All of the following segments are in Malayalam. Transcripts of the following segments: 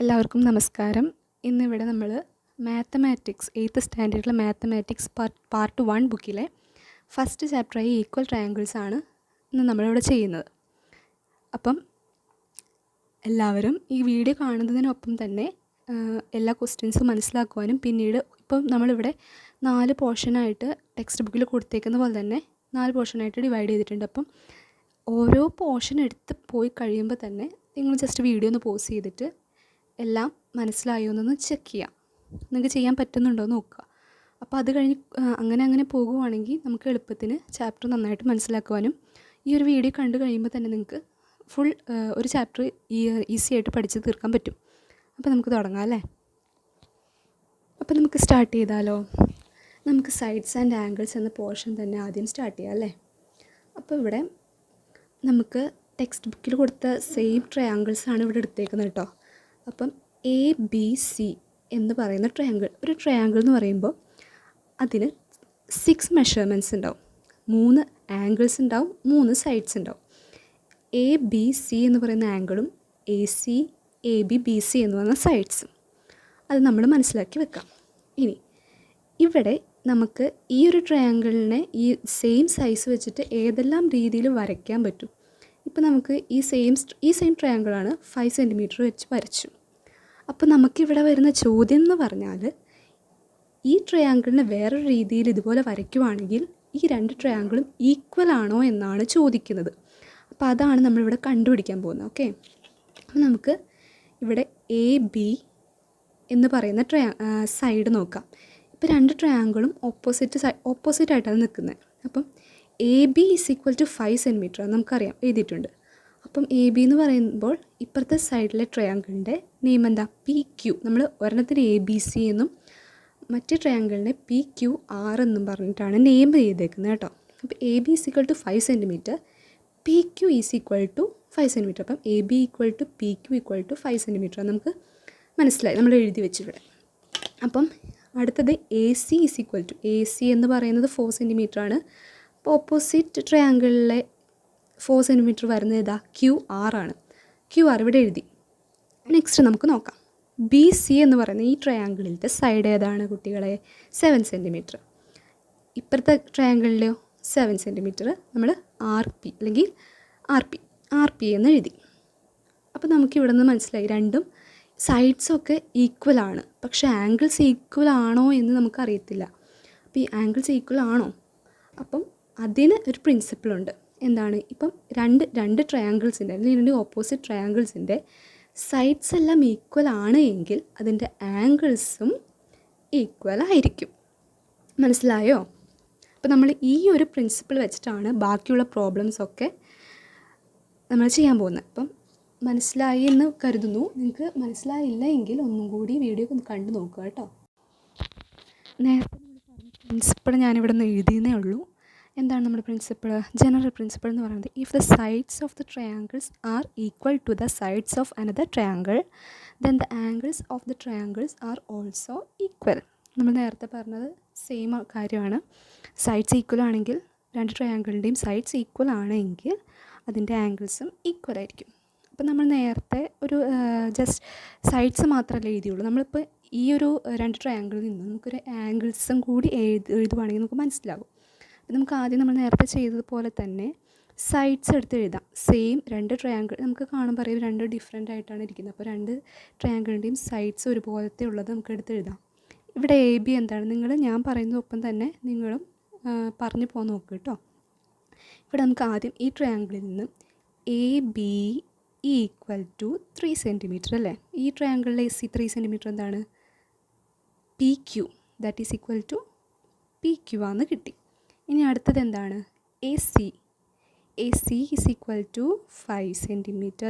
എല്ലാവർക്കും നമസ്കാരം. ഇന്നിവിടെ നമ്മൾ മാത്തമാറ്റിക്സ് 8th സ്റ്റാൻഡേർഡിലെ മാത്തമാറ്റിക്സ് പാർട്ട് 1 ബുക്കിലെ ഫസ്റ്റ് ചാപ്റ്ററായി ഈക്വൽ ട്രയാങ്കിൾസ് ആണ് ഇന്ന് നമ്മളിവിടെ ചെയ്യുന്നത്. അപ്പം എല്ലാവരും ഈ വീഡിയോ കാണുന്നതിനൊപ്പം തന്നെ എല്ലാ ക്വസ്റ്റ്യൻസും മനസ്സിലാക്കുവാനും പിന്നീട് ഇപ്പം നമ്മളിവിടെ 4 പോർഷനായിട്ട് ടെക്സ്റ്റ് ബുക്കിൽ കൊടുത്തേക്കുന്ന പോലെ തന്നെ 4 പോർഷനായിട്ട് ഡിവൈഡ് ചെയ്തിട്ടുണ്ട്. അപ്പം ഓരോ പോർഷൻ എടുത്ത് പോയി കഴിയുമ്പോൾ തന്നെ നിങ്ങൾ ജസ്റ്റ് വീഡിയോ ഒന്ന് പോസ് ചെയ്തിട്ട് എല്ലാം മനസ്സിലായോ എന്നൊന്ന് ചെക്ക് ചെയ്യാം. നിങ്ങൾക്ക് ചെയ്യാൻ പറ്റുന്നുണ്ടോ എന്ന് നോക്കുക. അപ്പോൾ അത് കഴിഞ്ഞ് അങ്ങനെ പോകുവാണെങ്കിൽ നമുക്ക് എളുപ്പത്തിന് ചാപ്റ്റർ നന്നായിട്ട് മനസ്സിലാക്കുവാനും ഈ ഒരു വീഡിയോ കണ്ടു കഴിയുമ്പോൾ തന്നെ നിങ്ങൾക്ക് ഫുൾ ഒരു ചാപ്റ്റർ ഈസി ആയിട്ട് പഠിച്ച് തീർക്കാൻ പറ്റും. അപ്പോൾ നമുക്ക് തുടങ്ങാം അല്ലേ? അപ്പോൾ നമുക്ക് സ്റ്റാർട്ട് ചെയ്താലോ? നമുക്ക് സൈഡ്സ് ആൻഡ് ആംഗിൾസ് എന്ന പോർഷൻ തന്നെ ആദ്യം സ്റ്റാർട്ട് ചെയ്യാം അല്ലേ? അപ്പോൾ ഇവിടെ നമുക്ക് ടെക്സ്റ്റ് ബുക്കിൽ കൊടുത്ത സെയിം ട്രയാങ്കിൾസാണ് ഇവിടെ എടുത്തേക്കുന്നത് കേട്ടോ. അപ്പം ABC എന്ന് പറയുന്ന ട്രയാങ്കിൾ, ഒരു ട്രയാങ്കിൾ എന്ന് പറയുമ്പോൾ അതിന് 6 മെഷർമെൻറ്റ്സ് ഉണ്ടാവും, 3 ആംഗിൾസ് ഉണ്ടാവും, 3 സൈഡ്സ് ഉണ്ടാവും. ABC എന്ന് പറയുന്ന ആംഗിളും AC AB BC എന്ന് പറയുന്ന സൈഡ്സും അത് നമ്മൾ മനസ്സിലാക്കി വെക്കാം. ഇനി ഇവിടെ നമുക്ക് ഈ ഒരു ട്രയാങ്കിളിനെ ഈ സെയിം സൈസ് വെച്ചിട്ട് ഏതെല്ലാം രീതിയിൽ വരയ്ക്കാൻ പറ്റും. ഇപ്പോൾ നമുക്ക് ഈ സെയിം ട്രയാങ്കിളാണ് 5 സെൻറ്റിമീറ്റർ വെച്ച് വരച്ചു. അപ്പോൾ നമുക്കിവിടെ വരുന്ന ചോദ്യം എന്ന് പറഞ്ഞാൽ ഈ ട്രയാങ്കിളിനെ വേറൊരു രീതിയിൽ ഇതുപോലെ വരയ്ക്കുവാണെങ്കിൽ ഈ 2 ട്രയാങ്കിളും ഈക്വൽ ആണോ എന്നാണ് ചോദിക്കുന്നത്. അപ്പോൾ അതാണ് നമ്മളിവിടെ കണ്ടുപിടിക്കാൻ പോകുന്നത്. ഓക്കെ, അപ്പോൾ നമുക്ക് ഇവിടെ AB എന്ന് പറയുന്ന സൈഡ് നോക്കാം. ഇപ്പോൾ 2 ട്രയാങ്കിളും ഓപ്പോസിറ്റായിട്ടാണ് നിൽക്കുന്നത്. അപ്പം AB = 5 സെൻറ്റിമീറ്റർ നമുക്കറിയാം, എഴുതിയിട്ടുണ്ട്. അപ്പം AB എന്ന് പറയുമ്പോൾ ഇപ്പുറത്തെ സൈഡിലെ ട്രയാങ്കിളിൻ്റെ നെയിം എന്താ? PQ. നമ്മൾ ഒരെണ്ണത്തിന് ABC എന്നും മറ്റേ ട്രയാങ്കിളിനെ PQR എന്നും പറഞ്ഞിട്ടാണ് നെയിം ചെയ്തേക്കുന്നത് കേട്ടോ. അപ്പോൾ AB = 5 സെൻറ്റിമീറ്റർ, PQ = 5 സെൻറ്റിമീറ്റർ. അപ്പം AB = PQ = 5 സെൻറ്റിമീറ്റർ നമുക്ക് മനസ്സിലായി, നമ്മൾ എഴുതി വെച്ചിവിടെ. അപ്പം അടുത്തത് AC എന്ന് പറയുന്നത് 4 സെൻറ്റിമീറ്റർ ആണ്. അപ്പോൾ ഓപ്പോസിറ്റ് ട്രയാങ്കിളിലെ 4 സെൻറ്റിമീറ്റർ വരുന്നത് ഏതാ? QR ആണ്. QR ഇവിടെ എഴുതി. നെക്സ്റ്റ് നമുക്ക് നോക്കാം. BC എന്ന് പറയുന്ന ഈ ട്രയാങ്കിളിലത്തെ സൈഡ് ഏതാണ് കുട്ടികളെ? 7 സെൻറ്റിമീറ്റർ. ഇപ്പുറത്തെ ട്രയാങ്കിളിലെയോ 7 സെൻറ്റിമീറ്റർ. നമ്മൾ RP അല്ലെങ്കിൽ RP എന്ന് എഴുതി. അപ്പോൾ നമുക്കിവിടെ നിന്ന് മനസ്സിലായി രണ്ടും സൈഡ്സൊക്കെ ഈക്വൽ ആണ്, പക്ഷേ ആംഗിൾസ് ഈക്വൽ ആണോ എന്ന് നമുക്കറിയത്തില്ല. അപ്പോൾ ഈ ആംഗിൾസ് ഈക്വൽ ആണോ? അപ്പം അതിന് ഒരു പ്രിൻസിപ്പിളുണ്ട്. എന്താണ്? ഇപ്പം രണ്ട് ട്രയാങ്കിൾസിൻ്റെ അല്ലെങ്കിൽ 2 ഓപ്പോസിറ്റ് ട്രയാങ്കിൾസിൻ്റെ സൈഡ്സ് എല്ലാം ഈക്വൽ ആണ് എങ്കിൽ അതിൻ്റെ ആംഗിൾസും ഈക്വൽ ആയിരിക്കും. മനസ്സിലായോ? അപ്പോൾ നമ്മൾ ഈ ഒരു പ്രിൻസിപ്പിൾ വെച്ചിട്ടാണ് ബാക്കിയുള്ള പ്രോബ്ലംസൊക്കെ നമ്മൾ ചെയ്യാൻ പോകുന്നത്. അപ്പം മനസ്സിലായി എന്ന് കരുതുന്നു. നിങ്ങൾക്ക് മനസ്സിലായില്ല എങ്കിൽ ഒന്നും കൂടി വീഡിയോ ഒന്ന് കണ്ടു നോക്കുക കേട്ടോ. നേരത്തെ നമ്മൾ പറഞ്ഞ പ്രിൻസിപ്പിൾ ഞാനിവിടെ നിന്ന് എഴുതിയെന്നേ ഉള്ളൂ. എന്താണ് നമ്മുടെ പ്രിൻസിപ്പിൾ? ജനറൽ പ്രിൻസിപ്പിൾ എന്ന് പറയുന്നത് if the sides of the triangles are equal to the sides of another triangle then the angles of the triangles are also equal. നമ്മൾ നേരത്തെ പറഞ്ഞത് സെയിം കാര്യമാണ്. സൈഡ്സ് ഈക്വൽ ആണെങ്കിൽ 2 ട്രയാങ്കിളിൻ്റെയും സൈഡ്സ് ഈക്വൽ ആണെങ്കിൽ അതിൻ്റെ ആംഗിൾസും ഈക്വൽ ആയിരിക്കും. അപ്പോൾ നമ്മൾ നേരത്തെ ഒരു ജസ്റ്റ് സൈഡ്സ് മാത്രമല്ല എഴുതിയുള്ളൂ. നമ്മളിപ്പോൾ ഈ ഒരു 2 ട്രയാങ്കിളിൽ നിന്ന് നമുക്കൊരു ആംഗിൾസും കൂടി എഴുതുവാണെങ്കിൽ നമുക്ക് മനസ്സിലാകും. നമുക്ക് ആദ്യം നമ്മൾ നേരത്തെ ചെയ്തതുപോലെ തന്നെ സൈഡ്സ് എടുത്ത് എഴുതാം. സെയിം 2 ട്രയാങ്കിൾ നമുക്ക് കാണുമ്പോൾ അറിയാം 2 ഡിഫറെൻ്റ് ആയിട്ടാണ് ഇരിക്കുന്നത്. അപ്പോൾ 2 ട്രയാങ്കിളിൻ്റെയും സൈഡ്സ് ഒരുപോലത്തെ ഉള്ളത് നമുക്ക് എടുത്ത് എഴുതാം. ഇവിടെ AB എന്താണ്? ഞാൻ പറയുന്നതൊപ്പം തന്നെ നിങ്ങളും പറഞ്ഞു പോകാൻ നോക്കുക കേട്ടോ. ഇവിടെ നമുക്ക് ആദ്യം ഈ ട്രയാങ്കിളിൽ നിന്ന് AB = 3 സെൻറ്റിമീറ്റർ അല്ലേ? ഈ ട്രയാങ്കിളിലെ 3 സെൻറ്റിമീറ്റർ എന്താണ്? PQ = PQ ആണെന്ന് കിട്ടി. ഇനി അടുത്തത് എന്താണ്? AC = 5 സെൻറ്റിമീറ്റർ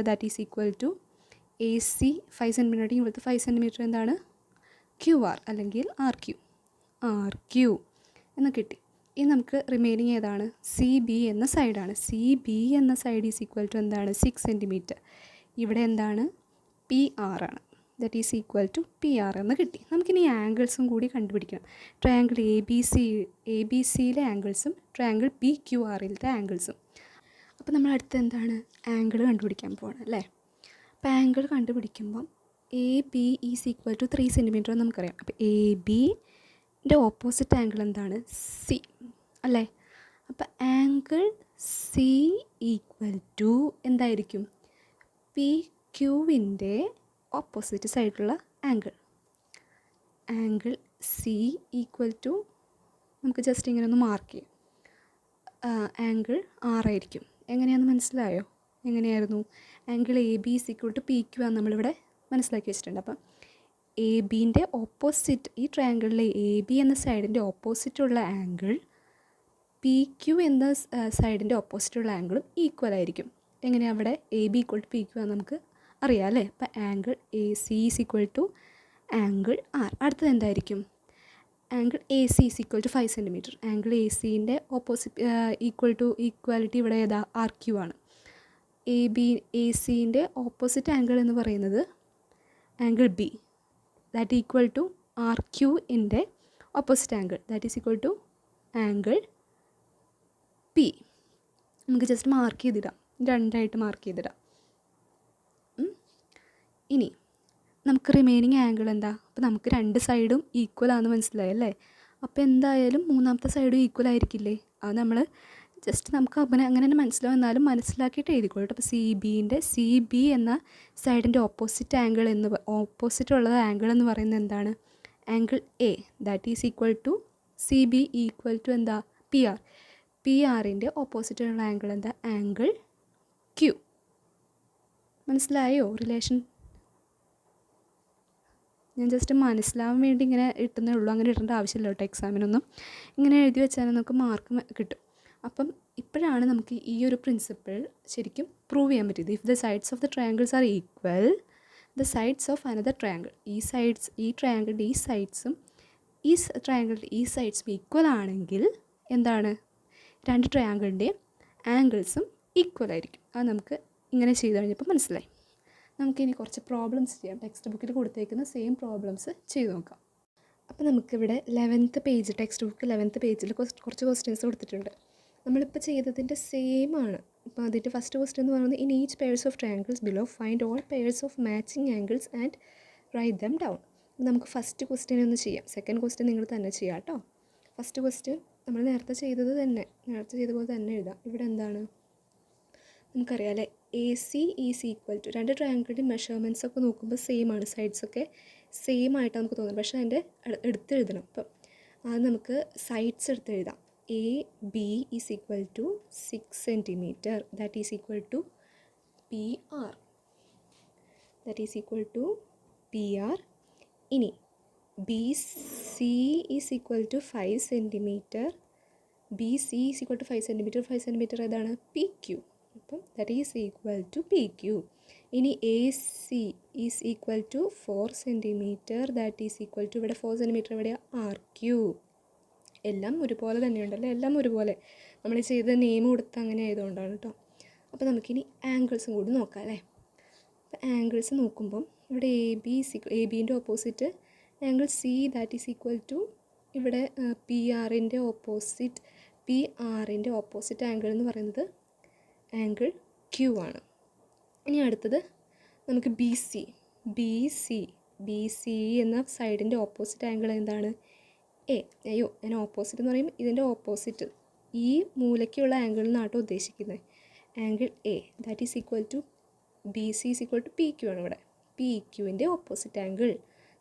AC 5 സെൻറ്റിമീറ്റർ ഇവിടുത്തെ 5 സെൻറ്റിമീറ്റർ എന്താണ്? QR അല്ലെങ്കിൽ RQ എന്ന് കിട്ടി. ഇനി നമുക്ക് റിമൈനിങ് ഏതാണ്? CB എന്ന സൈഡാണ്. CB എന്ന സൈഡ് = എന്താണ്? 6 സെൻറ്റിമീറ്റർ. ഇവിടെ എന്താണ്? PR ആണ്. PR എന്ന് കിട്ടി. നമുക്കിനി ആംഗിൾസും കൂടി കണ്ടുപിടിക്കണം. ട്രയാങ്കിൾ ABCയിലെ ആംഗിൾസും ട്രയാങ്കിൾ PQRയിലത്തെ ആംഗിൾസും. അപ്പോൾ നമ്മൾ അടുത്ത് എന്താണ്? ആംഗിൾ കണ്ടുപിടിക്കാൻ പോകണം അല്ലേ? അപ്പോൾ ആംഗിൾ കണ്ടുപിടിക്കുമ്പം A B is equal to 3 centimetre എന്ന് നമുക്കറിയാം. അപ്പോൾ എ ബിൻ്റെ ഓപ്പോസിറ്റ് ആംഗിൾ എന്താണ്? സി അല്ലേ? അപ്പോൾ ആംഗിൾ സി ഈക്വൽ ടു എന്തായിരിക്കും? പി ക്യൂവിൻ്റെ ഓപ്പോസിറ്റ് സൈഡിലുള്ള angle. Angle C equal to നമുക്ക് ജസ്റ്റ് ഇങ്ങനെ ഒന്ന് മാർക്ക് ചെയ്യാം. ആംഗിൾ ആറായിരിക്കും. എങ്ങനെയാണെന്ന് മനസ്സിലായോ? എങ്ങനെയായിരുന്നു? Angle A B is equal to P Q ആണ് നമ്മളിവിടെ മനസ്സിലാക്കി വെച്ചിട്ടുണ്ട്. അപ്പം എ ബീൻ്റെ ഓപ്പോസിറ്റ്, ഈ ട്രയാങ്കിളിലെ എ ബി എന്ന സൈഡിൻ്റെ ഓപ്പോസിറ്റുള്ള ആംഗിൾ പി ക്യു എന്ന സൈഡിൻ്റെ ഓപ്പോസിറ്റുള്ള ആംഗിളും ഈക്വൽ ആയിരിക്കും. എങ്ങനെയാണ്? അവിടെ A B equal to P Q ആണ് നമുക്ക് അറിയാം അല്ലേ? അപ്പം angle A C is equal to angle R. അടുത്തത് എന്തായിരിക്കും? Angle A C is equal to 5 centimetre. Angle A സിൻ്റെ ഓപ്പോസിറ്റ് ഈക്വാലിറ്റി ഇവിടെ ഏതാ? ആർ ക്യു ആണ്. എ സിൻ്റെ ഓപ്പോസിറ്റ് ആംഗിൾ എന്ന് പറയുന്നത് angle B, that equal to R Q ഇൻ്റെ opposite angle, that is equal to angle P. നമുക്ക് ജസ്റ്റ് മാർക്ക് ചെയ്തിടാം, രണ്ടായിട്ട് മാർക്ക് ചെയ്തിടാം. ഇനി നമുക്ക് റിമൈനിങ് ആംഗിൾ എന്താ? അപ്പോൾ നമുക്ക് രണ്ട് സൈഡും ഈക്വൽ ആണെന്ന് മനസ്സിലായി അല്ലേ? അപ്പോൾ എന്തായാലും മൂന്നാമത്തെ സൈഡും ഈക്വൽ ആയിരിക്കില്ലേ? അത് നമ്മൾ ജസ്റ്റ് നമുക്ക് അങ്ങനെ തന്നെ മനസ്സിലാവും, എന്നാലും മനസ്സിലാക്കിയിട്ട് എഴുതിക്കോളൂ. അപ്പോൾ സി ബി എന്ന സൈഡിൻ്റെ ഓപ്പോസിറ്റ് ഉള്ള ആംഗിൾ എന്ന് പറയുന്നത് എന്താണ്? Angle A, that is equal to C B equal to എന്താ? P R. പി ആറിൻ്റെ ഓപ്പോസിറ്റുള്ള ആംഗിൾ എന്താ? Angle Q. മനസ്സിലായോ റിലേഷൻ? ഞാൻ ജസ്റ്റ് മനസ്സിലാവാൻ വേണ്ടി ഇങ്ങനെ ഇട്ടുന്നേ ഉള്ളൂ, അങ്ങനെ ഇടേണ്ട ആവശ്യമില്ല കേട്ടോ. എക്സാമിനൊന്നും ഇങ്ങനെ എഴുതി വെച്ചാൽ നമുക്ക് മാർക്ക് കിട്ടും. അപ്പം ഇപ്പോഴാണ് നമുക്ക് ഈ ഒരു പ്രിൻസിപ്പിൾ ശരിക്കും പ്രൂവ് ചെയ്യാൻ പറ്റിയത്. If the sides of the triangles are equal, the sides of another triangle, ഈ ട്രയാങ്കിളിൻ്റെ ഈ സൈഡ്സും ഈ ട്രയാങ്കിളിൻ്റെ ഈ സൈഡ്സും ഈക്വൽ ആണെങ്കിൽ എന്താണ്? രണ്ട് ട്രയാങ്കിളിൻ്റെയും ആംഗിൾസും ഈക്വൽ ആയിരിക്കും. അത് നമുക്ക് ഇങ്ങനെ ചെയ്ത് കഴിഞ്ഞപ്പോൾ മനസ്സിലായി. നമുക്കിനി കുറച്ച് പ്രോബ്ലംസ് ചെയ്യാം. ടെക്സ്റ്റ് ബുക്കിൽ കൊടുത്തേക്കുന്ന സെയിം പ്രോബ്ലംസ് ചെയ്ത് നോക്കാം. അപ്പോൾ നമുക്കിവിടെ 11th page, text book 11th പേജിൽ കുറച്ച് ക്വസ്റ്റ്യൻസ് കൊടുത്തിട്ടുണ്ട്. നമ്മളിപ്പോൾ ചെയ്തതിൻ്റെ സെയിം ആണ്. അപ്പോൾ അതിൻ്റെ ഫസ്റ്റ് ക്വസ്റ്റ്യൻ എന്ന് പറയുന്നത് in each pairs of triangles below find all pairs of matching angles and write them down. നമുക്ക് ഫസ്റ്റ് ക്വസ്റ്റ്യൻ ഒന്ന് ചെയ്യാം. സെക്കൻഡ് ക്വസ്റ്റ്യൻ നിങ്ങൾ തന്നെ ചെയ്യാം കേട്ടോ. ഫസ്റ്റ് ക്വസ്റ്റ്യൻ നമ്മൾ നേരത്തെ ചെയ്ത പോലെ തന്നെ എഴുതാം. ഇവിടെ എന്താണ്? നമുക്കറിയാം അല്ലേ, A C is equal to, രണ്ട് ട്രയാങ്കിളിൻ്റെ മെഷർമെൻറ്റ്സ് ഒക്കെ നോക്കുമ്പോൾ സെയിം ആണ്, സൈഡ്സൊക്കെ സെയിം ആയിട്ട് നമുക്ക് തോന്നും. പക്ഷേ അതിൻ്റെ എടുത്തെഴുതണം. അപ്പം അത് നമുക്ക് സൈഡ്സ് എടുത്തെഴുതാം. A B is equal to 6 centimetre, that is equal to P R, that is equal to P R. ഇനി B C is equal to 5 centimetre, B C is equal to 5 centimetre ഏതാണ്? P Q. അപ്പം that is equal to P Q. ഇനി A C is equal to 4 centimetre, that is equal to, ഇവിടെ 4 സെൻറ്റിമീറ്റർ എവിടെയാണ്? R Q. എല്ലാം ഒരുപോലെ തന്നെയുണ്ടല്ലോ, എല്ലാം ഒരുപോലെ നമ്മൾ ചെയ്ത നെയിം കൊടുത്ത് അങ്ങനെ ആയതുകൊണ്ടാണ് കേട്ടോ. അപ്പോൾ നമുക്കിനി ആംഗിൾസും കൂടി നോക്കാം അല്ലേ. അപ്പോൾ ആംഗിൾസ് നോക്കുമ്പം ഇവിടെ എ ബീൻ്റെ opposite angle C, that is equal to ഇവിടെ പി ആറിൻ്റെ ഓപ്പോസിറ്റ് ആംഗിൾ എന്ന് പറയുന്നത് ആംഗിൾ ക്യു ആണ്. ഇനി അടുത്തത് നമുക്ക് ബി സി എന്ന സൈഡിൻ്റെ ഓപ്പോസിറ്റ് ആംഗിൾ എന്താണ്? ഞാൻ ഓപ്പോസിറ്റ് എന്ന് പറയുമ്പോൾ ഇതിൻ്റെ ഓപ്പോസിറ്റ് ഈ മൂലയ്ക്കുള്ള ആംഗിൾ എന്നാട്ടോ ഉദ്ദേശിക്കുന്നത്. Angle A, that is equal to B C is equal to P Q ആണ്. ഇവിടെ പി ക്യുവിൻ്റെ opposite angle,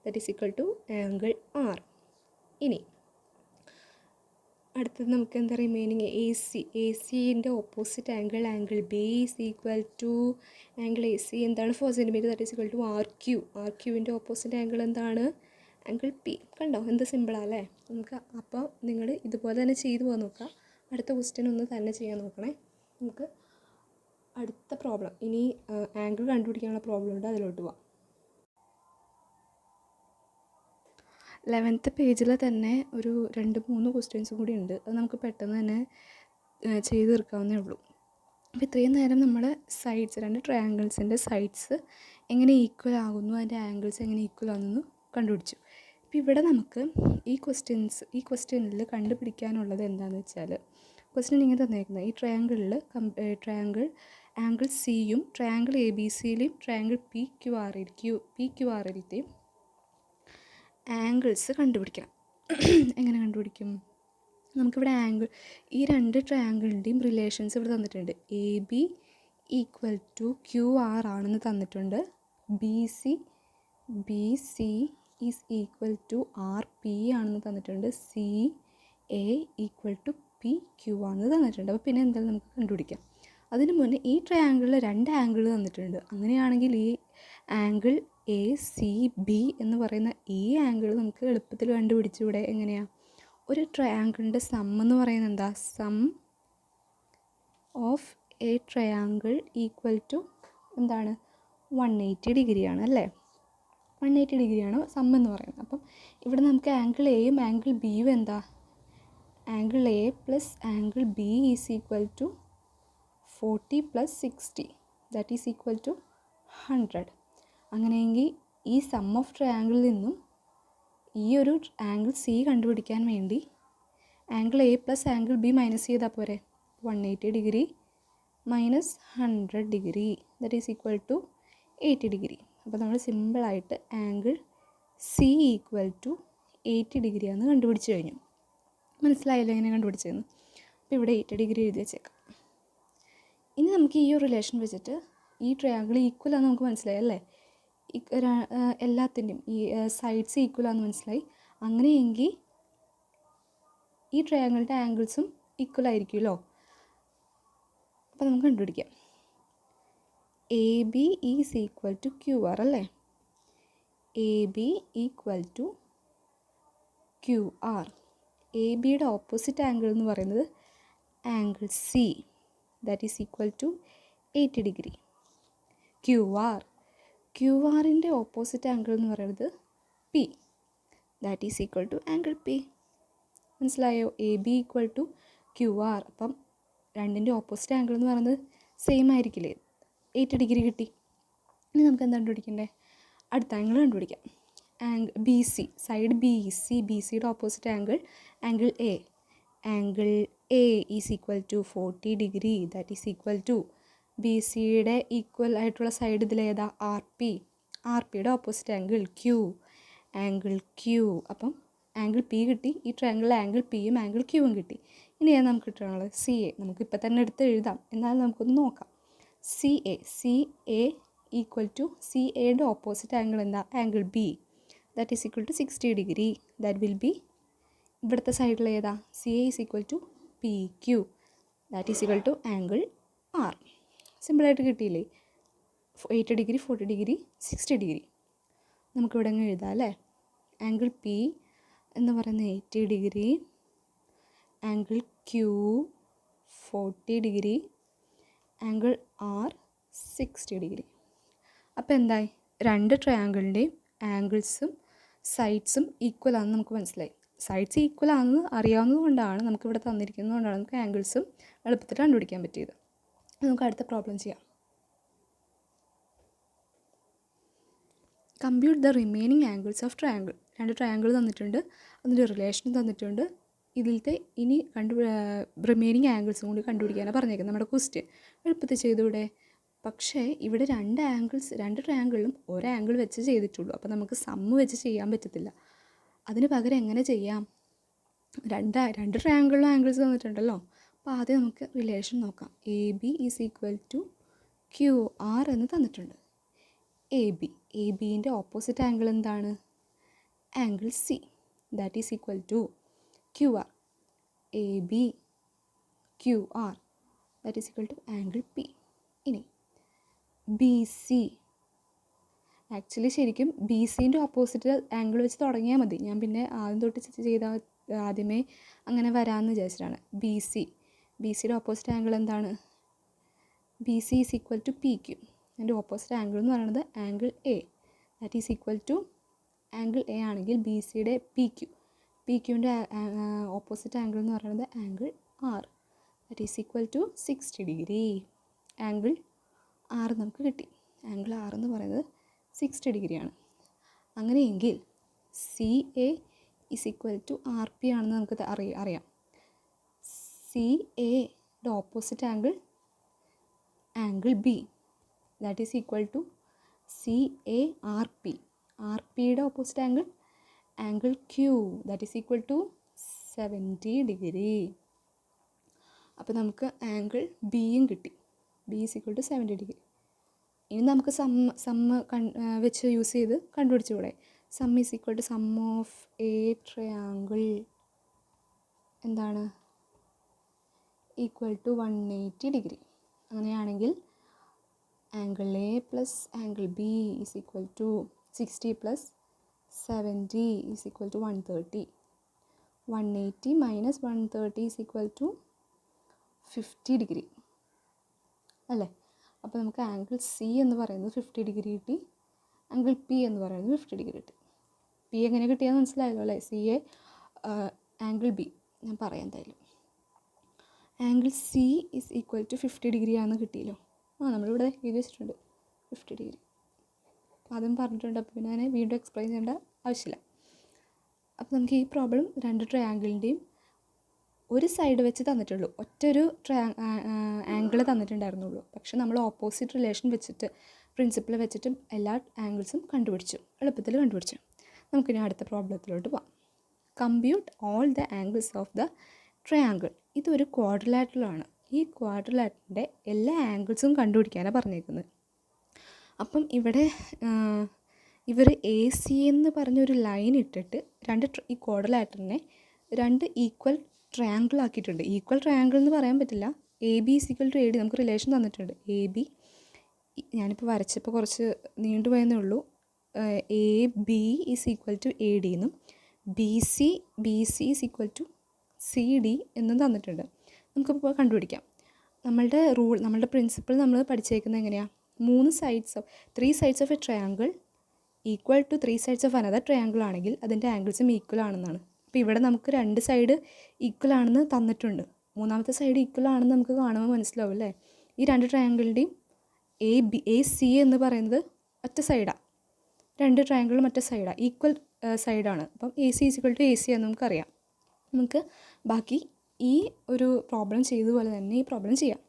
that is equal to angle R. ഇനി അടുത്തത് നമുക്ക് എന്താ റിമൈനിങ്? എ സിൻ്റെ opposite angle B is equal to angle A C എന്താണ്? 4 centimetre, that is equal to R ക്യുവിൻ്റെ ഓപ്പോസിറ്റ് ആംഗിൾ എന്താണ്? Angle P. കണ്ടോ എന്ത് സിമ്പിളാല്ലേ നമുക്ക്. അപ്പോൾ നിങ്ങൾ ഇതുപോലെ തന്നെ ചെയ്തു പോകാൻ നോക്കുക. അടുത്ത ക്വസ്റ്റ്യൻ ഒന്ന് തന്നെ ചെയ്യാൻ നോക്കണേ. നമുക്ക് അടുത്ത പ്രോബ്ലം, ഇനി ആംഗിൾ കണ്ടുപിടിക്കാനുള്ള പ്രോബ്ലം ഉണ്ട്, അതിലോട്ട് പോവാം. 11th പേജിൽ തന്നെ ഒരു 2-3 ക്വസ്റ്റ്യൻസും കൂടി ഉണ്ട്. അത് നമുക്ക് പെട്ടെന്ന് തന്നെ ചെയ്ത് തീർക്കാവുന്നേ ഉള്ളൂ. അപ്പോൾ ഇത്രയും നേരം നമ്മൾ സൈഡ്സ്, രണ്ട് ട്രയാങ്കിൾസിൻ്റെ സൈഡ്സ് എങ്ങനെ ഈക്വൽ ആകുന്നു, അതിൻ്റെ ആംഗിൾസ് എങ്ങനെ ഈക്വൽ ആകുന്നു കണ്ടുപിടിച്ചു. അപ്പോൾ ഇവിടെ നമുക്ക് ഈ ക്വസ്റ്റ്യനിൽ കണ്ടുപിടിക്കാനുള്ളത് എന്താണെന്ന് വെച്ചാൽ, ക്വസ്റ്റ്യൻ ഇങ്ങനെ തന്നേക്കുന്നത് ഈ ട്രയാങ്കിൾ ആംഗിൾ സിയും ട്രയാങ്കിൾ എ ബി സിയിലെയും ട്രയാങ്കിൾ പി ക്യു ആറിലത്തെയും ആംഗിൾസ് കണ്ടുപിടിക്കണം. എങ്ങനെ കണ്ടുപിടിക്കും? നമുക്കിവിടെ ഈ രണ്ട് ട്രയാങ്കിളിൻ്റെയും റിലേഷൻസ് ഇവിടെ തന്നിട്ടുണ്ട്. A B equal to Q R ആണെന്ന് തന്നിട്ടുണ്ട്. B C is equal to R P ആണെന്ന് തന്നിട്ടുണ്ട്. C A equal to P Q ആണെന്ന് തന്നിട്ടുണ്ട്. അപ്പോൾ പിന്നെ എന്തായാലും നമുക്ക് കണ്ടുപിടിക്കാം. അതിന് മുന്നേ ഈ ട്രയാങ്കിളിൽ രണ്ട് ആംഗിൾ തന്നിട്ടുണ്ട്. അങ്ങനെയാണെങ്കിൽ ഈ ആംഗിൾ എ സി ബി എന്ന് പറയുന്ന ഈ ആംഗിൾ നമുക്ക് എളുപ്പത്തിൽ കണ്ടുപിടിച്ചൂടെ? എങ്ങനെയാണ്? ഒരു ട്രയാങ്കിളിൻ്റെ സം എന്ന് പറയുന്നത് എന്താ? Sum of a triangle equal to എന്താണ്? 180 ഡിഗ്രിയാണ് അല്ലേ? 180 ഡിഗ്രിയാണ് സം എന്ന് പറയുന്നത്. അപ്പം ഇവിടെ നമുക്ക് ആംഗിൾ എയും ആംഗിൾ ബിയും എന്താ? Angle A plus angle B is equal to 40 plus 60 that is equal to 100. അങ്ങനെയെങ്കിൽ ഈ സം ഓഫ് ട്രയാങ്കിളിൽ നിന്നും ഈ ഒരു ആംഗിൾ സി കണ്ടുപിടിക്കാൻ വേണ്ടി angle A plus angle B minus ചെയ്താൽ പോരെ? 180 degree minus 100 degree that is equal to 80 degree. അപ്പോൾ നമ്മൾ സിമ്പിളായിട്ട് ആംഗിൾ സി ഈക്വൽ ടു 80 ഡിഗ്രിയാണെന്ന് കണ്ടുപിടിച്ച് കഴിഞ്ഞു. മനസ്സിലായല്ലോ എങ്ങനെ കണ്ടുപിടിച്ചതെന്ന്? അപ്പോൾ ഇവിടെ 80 ഡിഗ്രി എഴുതി വെച്ചേക്കാം. ഇനി നമുക്ക് ഈ ഒരു റിലേഷൻ വെച്ചിട്ട് ഈ ട്രയാങ്കിൾ ഈക്വലാണെന്ന് നമുക്ക് മനസ്സിലായി അല്ലേ? എല്ലാത്തിൻ്റെയും ഈ സൈഡ്സ് ഈക്വലാണെന്ന് മനസ്സിലായി. അങ്ങനെയെങ്കിൽ ഈ ട്രയാങ്കിളിൻ്റെ ആംഗിൾസും ഈക്വൽ ആയിരിക്കുമല്ലോ. അപ്പോൾ നമുക്ക് കണ്ടുപിടിക്കാം. A B is equal to Q R അല്ലേ? A B equal to Q R. A ബിയുടെ ഓപ്പോസിറ്റ് ആംഗിൾ എന്ന് പറയുന്നത് angle C that is equal to 80 degree. Q ആറിൻ്റെ ഓപ്പോസിറ്റ് ആംഗിൾ എന്ന് പറയുന്നത് P that is equal to angle P. മനസ്സിലായോ? A B equal to Q R. അപ്പം രണ്ടിൻ്റെ ഓപ്പോസിറ്റ് ആംഗിൾ എന്ന് പറയുന്നത് സെയിം ആയിരിക്കില്ലേ? 80 ഡിഗ്രി കിട്ടി. ഇനി നമുക്ക് എന്താ കണ്ടുപിടിക്കണ്ടേ? അടുത്ത ആംഗിൾ കണ്ടുപിടിക്കാം. ബി സി, സൈഡ് ബി സിയുടെ opposite angle A. Angle A is equal to 40 degree that is equal to B സിയുടെ ഈക്വൽ ആയിട്ടുള്ള സൈഡ് ഇതിലേതാ? ആർ പിയുടെ ഓപ്പോസിറ്റ് ആംഗിൾ ക്യൂ. അപ്പം ആംഗിൾ പി കിട്ടി. ഈ ട്രയാങ്കിളിൽ ആംഗിൾ പിയും ആംഗിൾ ക്യൂവും കിട്ടി. ഇനി ഏതാണ് നമുക്ക് കിട്ടാനുള്ളത്? C A. നമുക്കിപ്പോൾ തന്നെ എടുത്ത് എഴുതാം, എന്നാലും നമുക്കൊന്ന് നോക്കാം. C A equal to C എയുടെ ഓപ്പോസിറ്റ് ആംഗിൾ എന്താ? Angle B that is equal to 60 degree. That will be ഇവിടുത്തെ സൈഡിൽ ഏതാ? C A is equal to P Q that is equal to angle R. സിമ്പിളായിട്ട് കിട്ടിയില്ലേ? 80 ഡിഗ്രി, 40 ഡിഗ്രി, 60 ഡിഗ്രി. നമുക്കിവിടെ അങ്ങ് എഴുതാം അല്ലേ? ആംഗിൾ പി എന്ന് പറയുന്നത് 80 degree, angle Q 40 degree, angle R 60 degree. അപ്പോൾ എന്തായി? രണ്ട് ട്രയാങ്കിളിൻ്റെയും ആംഗിൾസും സൈഡ്സും ഈക്വൽ ആണെന്ന് നമുക്ക് മനസ്സിലായി. സൈഡ്സ് ഈക്വൽ ആണെന്ന് അറിയാവുന്നത് കൊണ്ടാണ്, നമുക്കിവിടെ തന്നിരിക്കുന്നത് കൊണ്ടാണ് നമുക്ക് ആംഗിൾസും എളുപ്പത്തിൽ കണ്ടുപിടിക്കാൻ പറ്റിയത്. നമുക്ക് അടുത്ത പ്രോബ്ലം ചെയ്യാം. Compute the remaining angles of triangle. രണ്ട് ട്രയാങ്കിൾ തന്നിട്ടുണ്ട്, അതിൻ്റെ റിലേഷൻ തന്നിട്ടുണ്ട്. ഇതിലത്തെ ഇനി റിമൈനിങ് ആംഗിൾസും കൂടി കണ്ടുപിടിക്കാനാണ് പറഞ്ഞേക്കുന്നത് നമ്മുടെ ക്വസ്റ്റ്യൻ. എളുപ്പത്തിൽ ചെയ്തൂടെ? പക്ഷേ ഇവിടെ രണ്ട് ട്രയാങ്കിളിലും ഒരു ആംഗിൾ വെച്ച് ചെയ്തിട്ടുള്ളൂ. അപ്പോൾ നമുക്ക് സമ്മ് വെച്ച് ചെയ്യാൻ പറ്റത്തില്ല. അതിന് പകരം എങ്ങനെ ചെയ്യാം? രണ്ട് ട്രയാങ്കിളിലും ആംഗിൾസ് തന്നിട്ടുണ്ടല്ലോ. അപ്പോൾ ആദ്യം നമുക്ക് റിലേഷൻ നോക്കാം. A B is equal to Q R എന്ന് തന്നിട്ടുണ്ട്. എ ബിൻ്റെ ഓപ്പോസിറ്റ് ആംഗിൾ എന്താണ്? Angle C that is equal to Q R. A B Q R that is equal to angle P. ഇനി ബി സി. ആക്ച്വലി ശരിക്കും ബി സിൻ്റെ ഓപ്പോസിറ്റ് ആംഗിൾ വെച്ച് തുടങ്ങിയാൽ മതി. ഞാൻ പിന്നെ ആദ്യം തൊട്ട് ചെയ്താൽ ആദ്യമേ അങ്ങനെ വരാമെന്ന് വിചാരിച്ചിട്ടാണ്. ബി സിയുടെ ഓപ്പോസിറ്റ് ആംഗിൾ എന്താണ്? B C is equal to P Q. അതിൻ്റെ ഓപ്പോസിറ്റ് ആംഗിൾ എന്ന് പറയുന്നത് angle A that is equal to angle A ആണെങ്കിൽ ബി സിയുടെ പി ക്യുവിൻ്റെ ഓപ്പോസിറ്റ് ആംഗിൾ എന്ന് പറയുന്നത് angle R that is equal to 60 degree. Angle R നമുക്ക് കിട്ടി. ആംഗിൾ ആർ എന്ന് പറയുന്നത് 60 ഡിഗ്രിയാണ്. അങ്ങനെയെങ്കിൽ C A is equal to R P ആണെന്ന് നമുക്ക് അറിയാം. സി എയുടെ opposite angle B that is equal to CARP. RPയുടെ opposite angle Q that is equal to 70 degree. അപ്പോൾ നമുക്ക് ആംഗിൾ ബിയും കിട്ടി. B is equal to 70 degree. ഇനി നമുക്ക് സമ്മ് വെച്ച് യൂസ് ചെയ്ത് കണ്ടുപിടിച്ചുകൂടെ? Sum is equal to sum of a triangle എന്താണ് ഈക്വൽ ടു 180 ഡിഗ്രി. അങ്ങനെയാണെങ്കിൽ angle A plus angle B is equal to 60 plus 70 is equal to 130. 180 minus 130 is equal to 50 degree അല്ലേ? അപ്പോൾ നമുക്ക് ആംഗിൾ സി എന്ന് പറയുന്നത് 50 ഡിഗ്രി കിട്ടി, ആംഗിൾ പി എന്ന് പറയുന്നത് 50 ഡിഗ്രി കിട്ടി. പി എങ്ങനെ കിട്ടിയെന്ന് മനസ്സിലായല്ലോ അല്ലേ? സി എ ആംഗിൾ ബി ഞാൻ പറയാം എന്തായാലും. Angle C is equal to 50 degree ആണെന്ന് കിട്ടിയല്ലോ. നമ്മളിവിടെ എഴുതി വെച്ചിട്ടുണ്ട് 50 ഡിഗ്രി. അതും പറഞ്ഞിട്ടുണ്ട്. അപ്പോൾ പിന്നെ ഞാൻ വീണ്ടും എക്സ്പ്ലെയിൻ ചെയ്യേണ്ട ആവശ്യമില്ല. അപ്പോൾ നമുക്ക് ഈ പ്രോബ്ലം രണ്ട് ട്രയാങ്കിളിൻ്റെയും ഒരു സൈഡ് വെച്ച് തന്നിട്ടുള്ളൂ, ഒറ്റൊരു ആംഗിൾ തന്നിട്ടുണ്ടായിരുന്നുള്ളൂ. പക്ഷെ നമ്മൾ ഓപ്പോസിറ്റ് റിലേഷൻ വെച്ചിട്ട് പ്രിൻസിപ്പിൾ വെച്ചിട്ട് എല്ലാ ആംഗിൾസും എളുപ്പത്തിൽ കണ്ടുപിടിച്ചു. നമുക്കിനി അടുത്ത പ്രോബ്ലത്തിലോട്ട് പോകാം. Compute all the angles of the triangle. ഇതൊരു ക്വാഡ്രിലാറ്ററലാണ്. ഈ ക്വാഡ്രിലാറ്ററിൻ്റെ എല്ലാ ആംഗിൾസും കണ്ടുപിടിക്കാനാണ് പറഞ്ഞേക്കുന്നത്. അപ്പം ഇവിടെ ഇവർ AC എന്ന് പറഞ്ഞൊരു ലൈൻ ഇട്ടിട്ട് ഈ ക്വാഡ്രിലാറ്ററിനെ രണ്ട് ഈക്വൽ ട്രയാങ്കിൾ ആക്കിയിട്ടുണ്ട്. ഈക്വൽ ട്രയാങ്കിൾ എന്ന് പറയാൻ പറ്റില്ല. AB is equal to AD നമുക്ക് റിലേഷൻ തന്നിട്ടുണ്ട്. AB ഞാനിപ്പോൾ വരച്ചപ്പോൾ കുറച്ച് നീണ്ടുപോയെന്നേ ഉള്ളൂ. AB is equal to AD എന്നും BC is equal to CD എന്നും തന്നിട്ടുണ്ട്. നമുക്കിപ്പോൾ കണ്ടുപിടിക്കാം. നമ്മളുടെ പ്രിൻസിപ്പിൾ നമ്മൾ പഠിച്ചേക്കുന്നത് എങ്ങനെയാണ്? 3 sides of a triangle equal to 3 sides of another triangle ആണെങ്കിൽ അതിൻ്റെ ആംഗിൾസും ഈക്വൽ ആണെന്നാണ്. അപ്പോൾ ഇവിടെ നമുക്ക് 2 സൈഡ് ഈക്വൽ ആണെന്ന് തന്നിട്ടുണ്ട്. മൂന്നാമത്തെ സൈഡ് ഈക്വൽ ആണെന്ന് നമുക്ക് കാണുമ്പോൾ മനസ്സിലാവും അല്ലേ? ഈ രണ്ട് ട്രയാങ്കിളിൻ്റെയും AC എന്ന് പറയുന്നത് ഒറ്റ സൈഡാണ്, രണ്ട് ട്രയാങ്കിളും ഒറ്റ സൈഡാണ്, ഈക്വൽ സൈഡാണ്. അപ്പം AC is equal to AC എന്ന് നമുക്കറിയാം. നമുക്ക് ബാക്കി ഈ ഒരു പ്രോബ്ലം ചെയ്തതുപോലെ തന്നെ ഈ പ്രോബ്ലം ചെയ്യാം.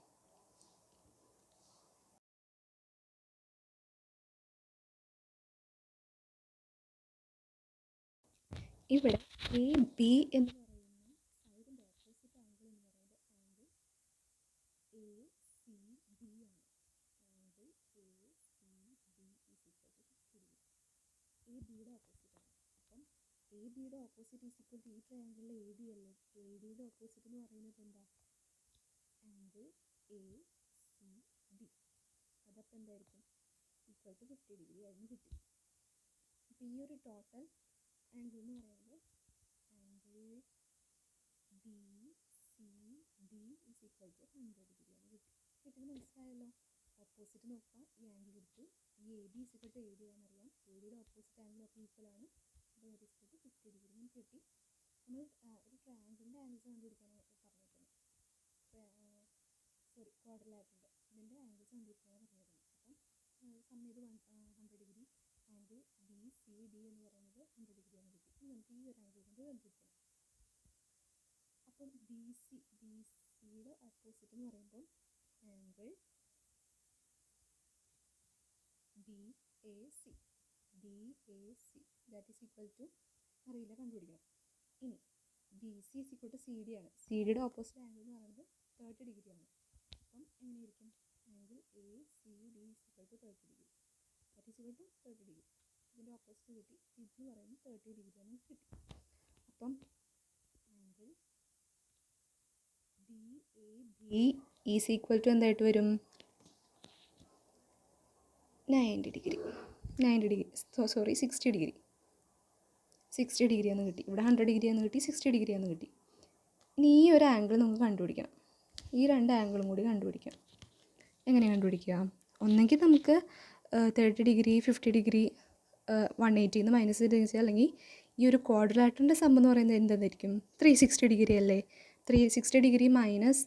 ഇവിടെ AB എന്ന് പറയുന്ന സൈഡിൻ്റെ ഓപ്പോസിറ്റ് ആംഗിൾ എന്ന് പറയുന്നത് ആംഗിൾ ACB ആണ്. Angle ACB is equal to 60 degree. ABയുടെ ഓപ്പോസിറ്റ് ആണ്. അപ്പം ABയുടെ ഓപ്പോസിറ്റ് ഈസ് ഈക്വൽ ടു ഈ ട്രയാങ്കിളിലെ AD അല്ലേ? ADയുടെ ഓപ്പോസിറ്റ് എന്ന് പറയുന്നത് എന്താ? Angle ACB. അതപ്പോൾ എന്തായിരിക്കും? ഈക്വൽ ടു 50 ഡിഗ്രി ആയിരുന്നു കിട്ടി. അപ്പോൾ ഈ ഒരു ടോട്ടൽ ആംഗിൾ എന്ന് പറയുന്നത് angle BCD is equal to 100 ഡിഗ്രിയാണ് കിട്ടി. കിട്ടുന്നത് മനസ്സിലായല്ലോ? ഓപ്പോസിറ്റ് നോക്കാം. ഈ ആംഗിൾ എടുത്തു. ഈ AB is equal to AD ആണെന്നറിയാം. ADയുടെ ഓപ്പോസിറ്റ് ആംഗിൾ ഒക്കെ ഈക്വൽ ആണ്. അപ്പോൾ that is equal to 50 degree നമുക്ക് കിട്ടി. നമ്മൾ ഒരു ട്രയാങ്കിളിൻ്റെ ആംഗിൾസ് കണ്ടുപിടിക്കാനാണ് പറഞ്ഞിരിക്കുന്നത്. ക്വാഡ്രിലാറ്ററിൻ്റെ ഇതിൻ്റെ ആംഗിൾസ് കണ്ടുപിടിക്കാനാണ് പറഞ്ഞിരിക്കുന്നത്. അപ്പം സം ചെയ്ത് 100 ഡിഗ്രി. ആംഗിൾ BCD എന്ന് പറയുന്നത് 100 ഡിഗ്രിയാണ് കിട്ടി. ഇനി നമുക്ക് ഈ ഒരു ആംഗിൾ കൊണ്ട് കണ്ടുപിടിക്കണം. അപ്പം BCയുടെ ഓപ്പോസിറ്റ് എന്ന് പറയുമ്പോൾ angle BAC that is equal to അറിയില്ല, കണ്ടുപിടിക്കണം. ഇനി BC is equal to CD ആണ്. CDയുടെ ഓപ്പോസിറ്റ് ആംഗിൾ എന്ന് പറയുന്നത് 30 ഡിഗ്രിയാണ്. അപ്പം എങ്ങനെയായിരിക്കും? Angle ACD is equal to 30 degree that is equal to 30 degree. ഇതിൻ്റെ ഓപ്പോസിറ്റ് കിട്ടി. ഇതെന്ന് പറയുന്നത് 30 ഡിഗ്രിയാണ് കിട്ടി. അപ്പം angle DAB is equal to എന്തായിട്ട് വരും? 60 ഡിഗ്രി. 60 ഡിഗ്രി. 60 ഡിഗ്രിയാന്ന് കിട്ടി. ഇവിടെ 100 ഡിഗ്രിയാന്ന് കിട്ടി, 60 ഡിഗ്രിയാന്ന് കിട്ടി. ഇനി ഈ ഒരു ആംഗിൾ നമുക്ക് കണ്ടുപിടിക്കണം. ഈ രണ്ട് ആംഗിളും കൂടി കണ്ടുപിടിക്കണം. എങ്ങനെ കണ്ടുപിടിക്കുക? ഒന്നെങ്കിൽ നമുക്ക് 30 ഡിഗ്രി 50 ഡിഗ്രി 180 എന്ന് മൈനസ് ചെയ്ത്, അല്ലെങ്കിൽ ഈ ഒരു ക്വാഡ്രിലാറ്ററിൻ്റെ സം എന്ന് പറയുന്നത് എന്തായിരിക്കും? 360 ഡിഗ്രി അല്ലേ? 360 ഡിഗ്രി മൈനസ്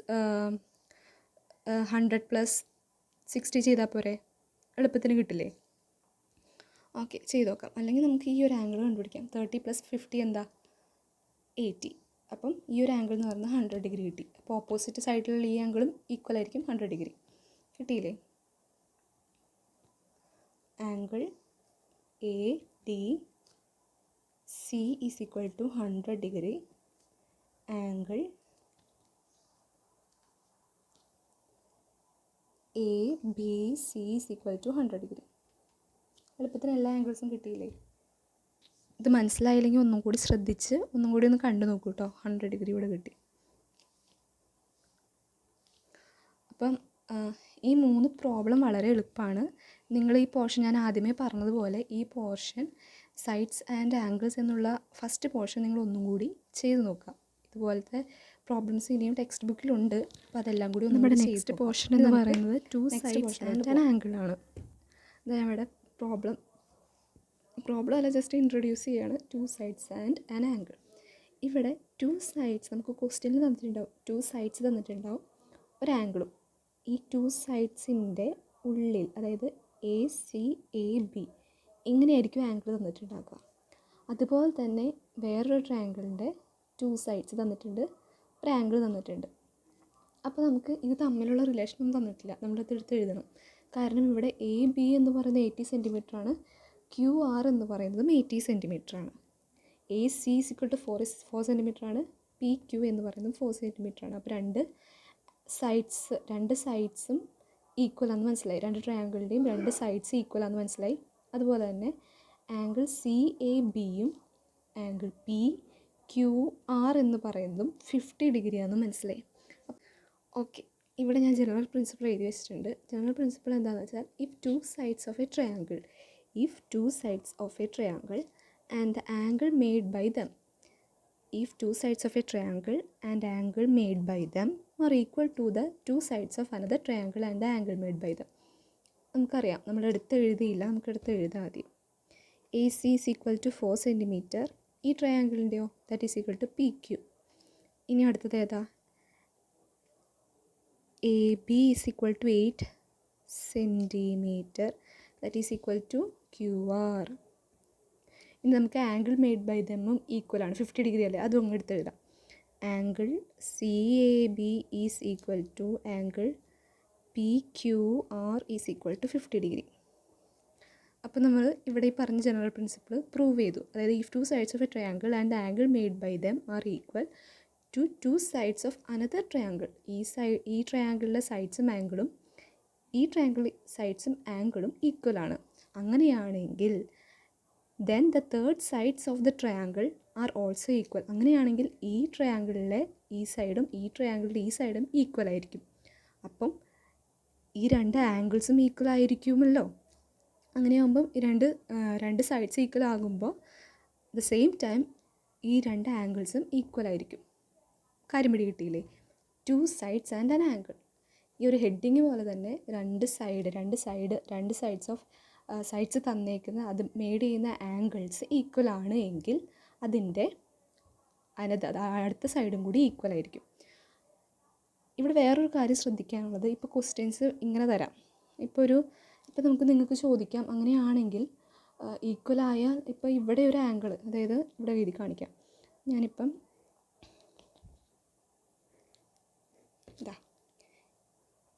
100 പ്ലസ് 60 ചെയ്താൽ പോരെ? എളുപ്പത്തിന് കിട്ടില്ലേ? ഓക്കെ, ചെയ്ത് നോക്കാം. അല്ലെങ്കിൽ നമുക്ക് ഈ ഒരു ആംഗിൾ കണ്ടുപിടിക്കാം. 30 പ്ലസ് 50 എന്താ? 80. അപ്പം ഈ ഒരു ആംഗിൾ എന്ന് പറയുന്നത് 100 ഡിഗ്രി കിട്ടി. അപ്പോൾ ഓപ്പോസിറ്റ് സൈഡിലുള്ള ഈ ആംഗിളും ഈക്വൽ ആയിരിക്കും 100 ഡിഗ്രി. കിട്ടിയില്ലേ? Angle A D C is equal to 100 degree. Angle A B C is equal to 100 degree. എളുപ്പത്തിന് എല്ലാ ആംഗിൾസും കിട്ടിയില്ലേ? ഇത് മനസ്സിലായില്ലെങ്കിൽ ഒന്നും കൂടി ശ്രദ്ധിച്ച് ഒന്നും കൂടി ഒന്ന് കണ്ടു നോക്കൂ കേട്ടോ. 100 ഡിഗ്രി ഇവിടെ കിട്ടി. അപ്പം ഈ 3 പ്രോബ്ലം വളരെ എളുപ്പമാണ്. നിങ്ങൾ ഈ പോർഷൻ ഞാൻ ആദ്യമേ പറഞ്ഞതുപോലെ ഈ പോർഷൻ സൈഡ്സ് ആൻഡ് ആംഗിൾസ് എന്നുള്ള ഫസ്റ്റ് പോർഷൻ നിങ്ങൾ ഒന്നും കൂടി ചെയ്ത് നോക്കുക. ഇതുപോലത്തെ പ്രോബ്ലംസ് ഇനിയും ടെക്സ്റ്റ് ബുക്കിലുണ്ട്. അപ്പോൾ അതെല്ലാം കൂടി നമ്മുടെ നെക്സ്റ്റ് പോർഷൻ എന്ന് പറയുന്നത് 2 സൈഡ്സ് ആൻഡ് ആൻ ആംഗിൾ ആണ്. ഇത് നമ്മുടെ പ്രോബ്ലം അല്ല, ജസ്റ്റ് ഇൻട്രൊഡ്യൂസ് ചെയ്യാണ്. 2 സൈഡ്സ് ആൻഡ് ആൻ ആംഗിൾ. ഇവിടെ 2 സൈഡ്സ് നമുക്ക് ക്വസ്റ്റ്യനിൽ തന്നിട്ടുണ്ടാവും. 2 സൈഡ്സ് തന്നിട്ടുണ്ടാവും, ഒരു ആംഗിളും. ഈ 2 സൈഡ്സിൻ്റെ ഉള്ളിൽ, അതായത് എ സി എ ബി, ഇങ്ങനെയായിരിക്കും ആംഗിൾ തന്നിട്ടുണ്ടാക്കുക. അതുപോലെ തന്നെ വേറൊരു ട്രയാങ്കിളിൻ്റെ 2 സൈഡ്സ് തന്നിട്ടുണ്ട്, ഒരു ആംഗിൾ തന്നിട്ടുണ്ട്. അപ്പോൾ നമുക്ക് ഇത് തമ്മിലുള്ള റിലേഷനൊന്നും തന്നിട്ടില്ല, നമ്മളത് എടുത്ത് എഴുതണം. കാരണം ഇവിടെ എ ബി എന്ന് പറയുന്നത് 80 സെൻറ്റിമീറ്റർ ആണ്, ക്യു ആർ എന്ന് പറയുന്നതും 80 സെൻറ്റിമീറ്റർ ആണ്. എ സി = 4 സെൻറ്റിമീറ്റർ ആണ്, പി ക്യു എന്ന് പറയുന്നത് 4 സെൻറ്റിമീറ്റർ ആണ്. അപ്പോൾ രണ്ട് സൈഡ്സും ഈക്വൽ ആണെന്ന് മനസ്സിലായി. രണ്ട് ട്രയാങ്കിളിൻ്റെയും 2 സൈഡ്സ് ഈക്വൽ ആണെന്ന് മനസ്സിലായി. അതുപോലെ തന്നെ ആംഗിൾ സി എ ബിയും ആംഗിൾ പി ക്യു ആർ എന്ന് പറയുന്നതും 50 ഡിഗ്രി ആണെന്ന് മനസ്സിലായി. ഓക്കെ, ഇവിടെ ഞാൻ ജനറൽ പ്രിൻസിപ്പിൾ എഴുതി വെച്ചിട്ടുണ്ട്. ജനറൽ പ്രിൻസിപ്പിൾ എന്താണെന്ന് വെച്ചാൽ, if two sides of a triangle and the angle made by them are equal to the two sides of another triangle and the angle made by them. നമുക്കറിയാം, നമ്മൾ എടുത്ത് എഴുതിയില്ല, നമുക്കെടുത്ത് എഴുതാം ആദ്യം. A C is equal to 4 centimetre, ഈ ട്രയാങ്കിളിൻ്റെയോ that is equal to P Q. ഇനി അടുത്തത് ഏതാ? A B is equal to 8 centimetre, that is equal to Q R. ഇനി നമുക്ക് ആംഗിൾ മെയ്ഡ് ബൈ ദെമ്മും ഈക്വൽ ആണ്, 50 ഡിഗ്രി അല്ലേ, അതും അങ്ങ് എടുത്ത് എഴുതാം. Angle C A B is equal to angle P Q R is equal to 50 degree. അപ്പോൾ നമ്മൾ ഇവിടെ ഈ പറഞ്ഞ ജനറൽ പ്രിൻസിപ്പിൾ പ്രൂവ് ചെയ്തു. അതായത് if 2 sides of a triangle and angle made by them are equal to 2 sides of another triangle, ഈ ട്രയാങ്കിളിലെ സൈഡ്സും ആംഗിളും ഈ ട്രയാങ്കിൾ സൈഡ്സും ആംഗിളും ഈക്വൽ ആണ്. അങ്ങനെയാണെങ്കിൽ then the third sides of the triangle are also equal. അങ്ങനെയാണെങ്കിൽ ഈ ട്രയാങ്കിളിലെ ഈ സൈഡും ഈ ട്രയാങ്കിളിൻ്റെ ഈ സൈഡും ഈക്വൽ ആയിരിക്കും. അപ്പം ഈ രണ്ട് ആംഗിൾസും ഈക്വൽ ആയിരിക്കുമല്ലോ. അങ്ങനെയാകുമ്പം ഈ രണ്ട് സൈഡ്സ് ഈക്വൽ ആകുമ്പോൾ ദ സെയിം ടൈം ഈ രണ്ട് ആംഗിൾസും ഈക്വൽ ആയിരിക്കും. കാര്യം പിടി കിട്ടിയില്ലേ? 2 സൈഡ്സ് ആൻഡ് ആൻ ആംഗിൾ. ഈ ഒരു ഹെഡിങ് പോലെ തന്നെ രണ്ട് സൈഡ്സ് ഓഫ് സൈഡ്സ് തന്നേക്കുന്ന അത് മെയ്ഡ് ചെയ്യുന്ന ആംഗിൾസ് ഈക്വൽ ആണ് എങ്കിൽ അതിൻ്റെ അടുത്ത സൈഡും കൂടി ഈക്വൽ ആയിരിക്കും. ഇവിടെ വേറൊരു കാര്യം ശ്രദ്ധിക്കാനുള്ളത്, ഇപ്പോൾ ക്വസ്റ്റ്യൻസ് ഇങ്ങനെ തരാം. ഇപ്പോൾ നിങ്ങൾക്ക് ചോദിക്കാം, അങ്ങനെയാണെങ്കിൽ ഈക്വലായാൽ ഇപ്പോൾ ഇവിടെ ഒരു ആംഗിൾ, അതായത് ഇവിടെ എഴുതി കാണിക്കാം. ഞാനിപ്പം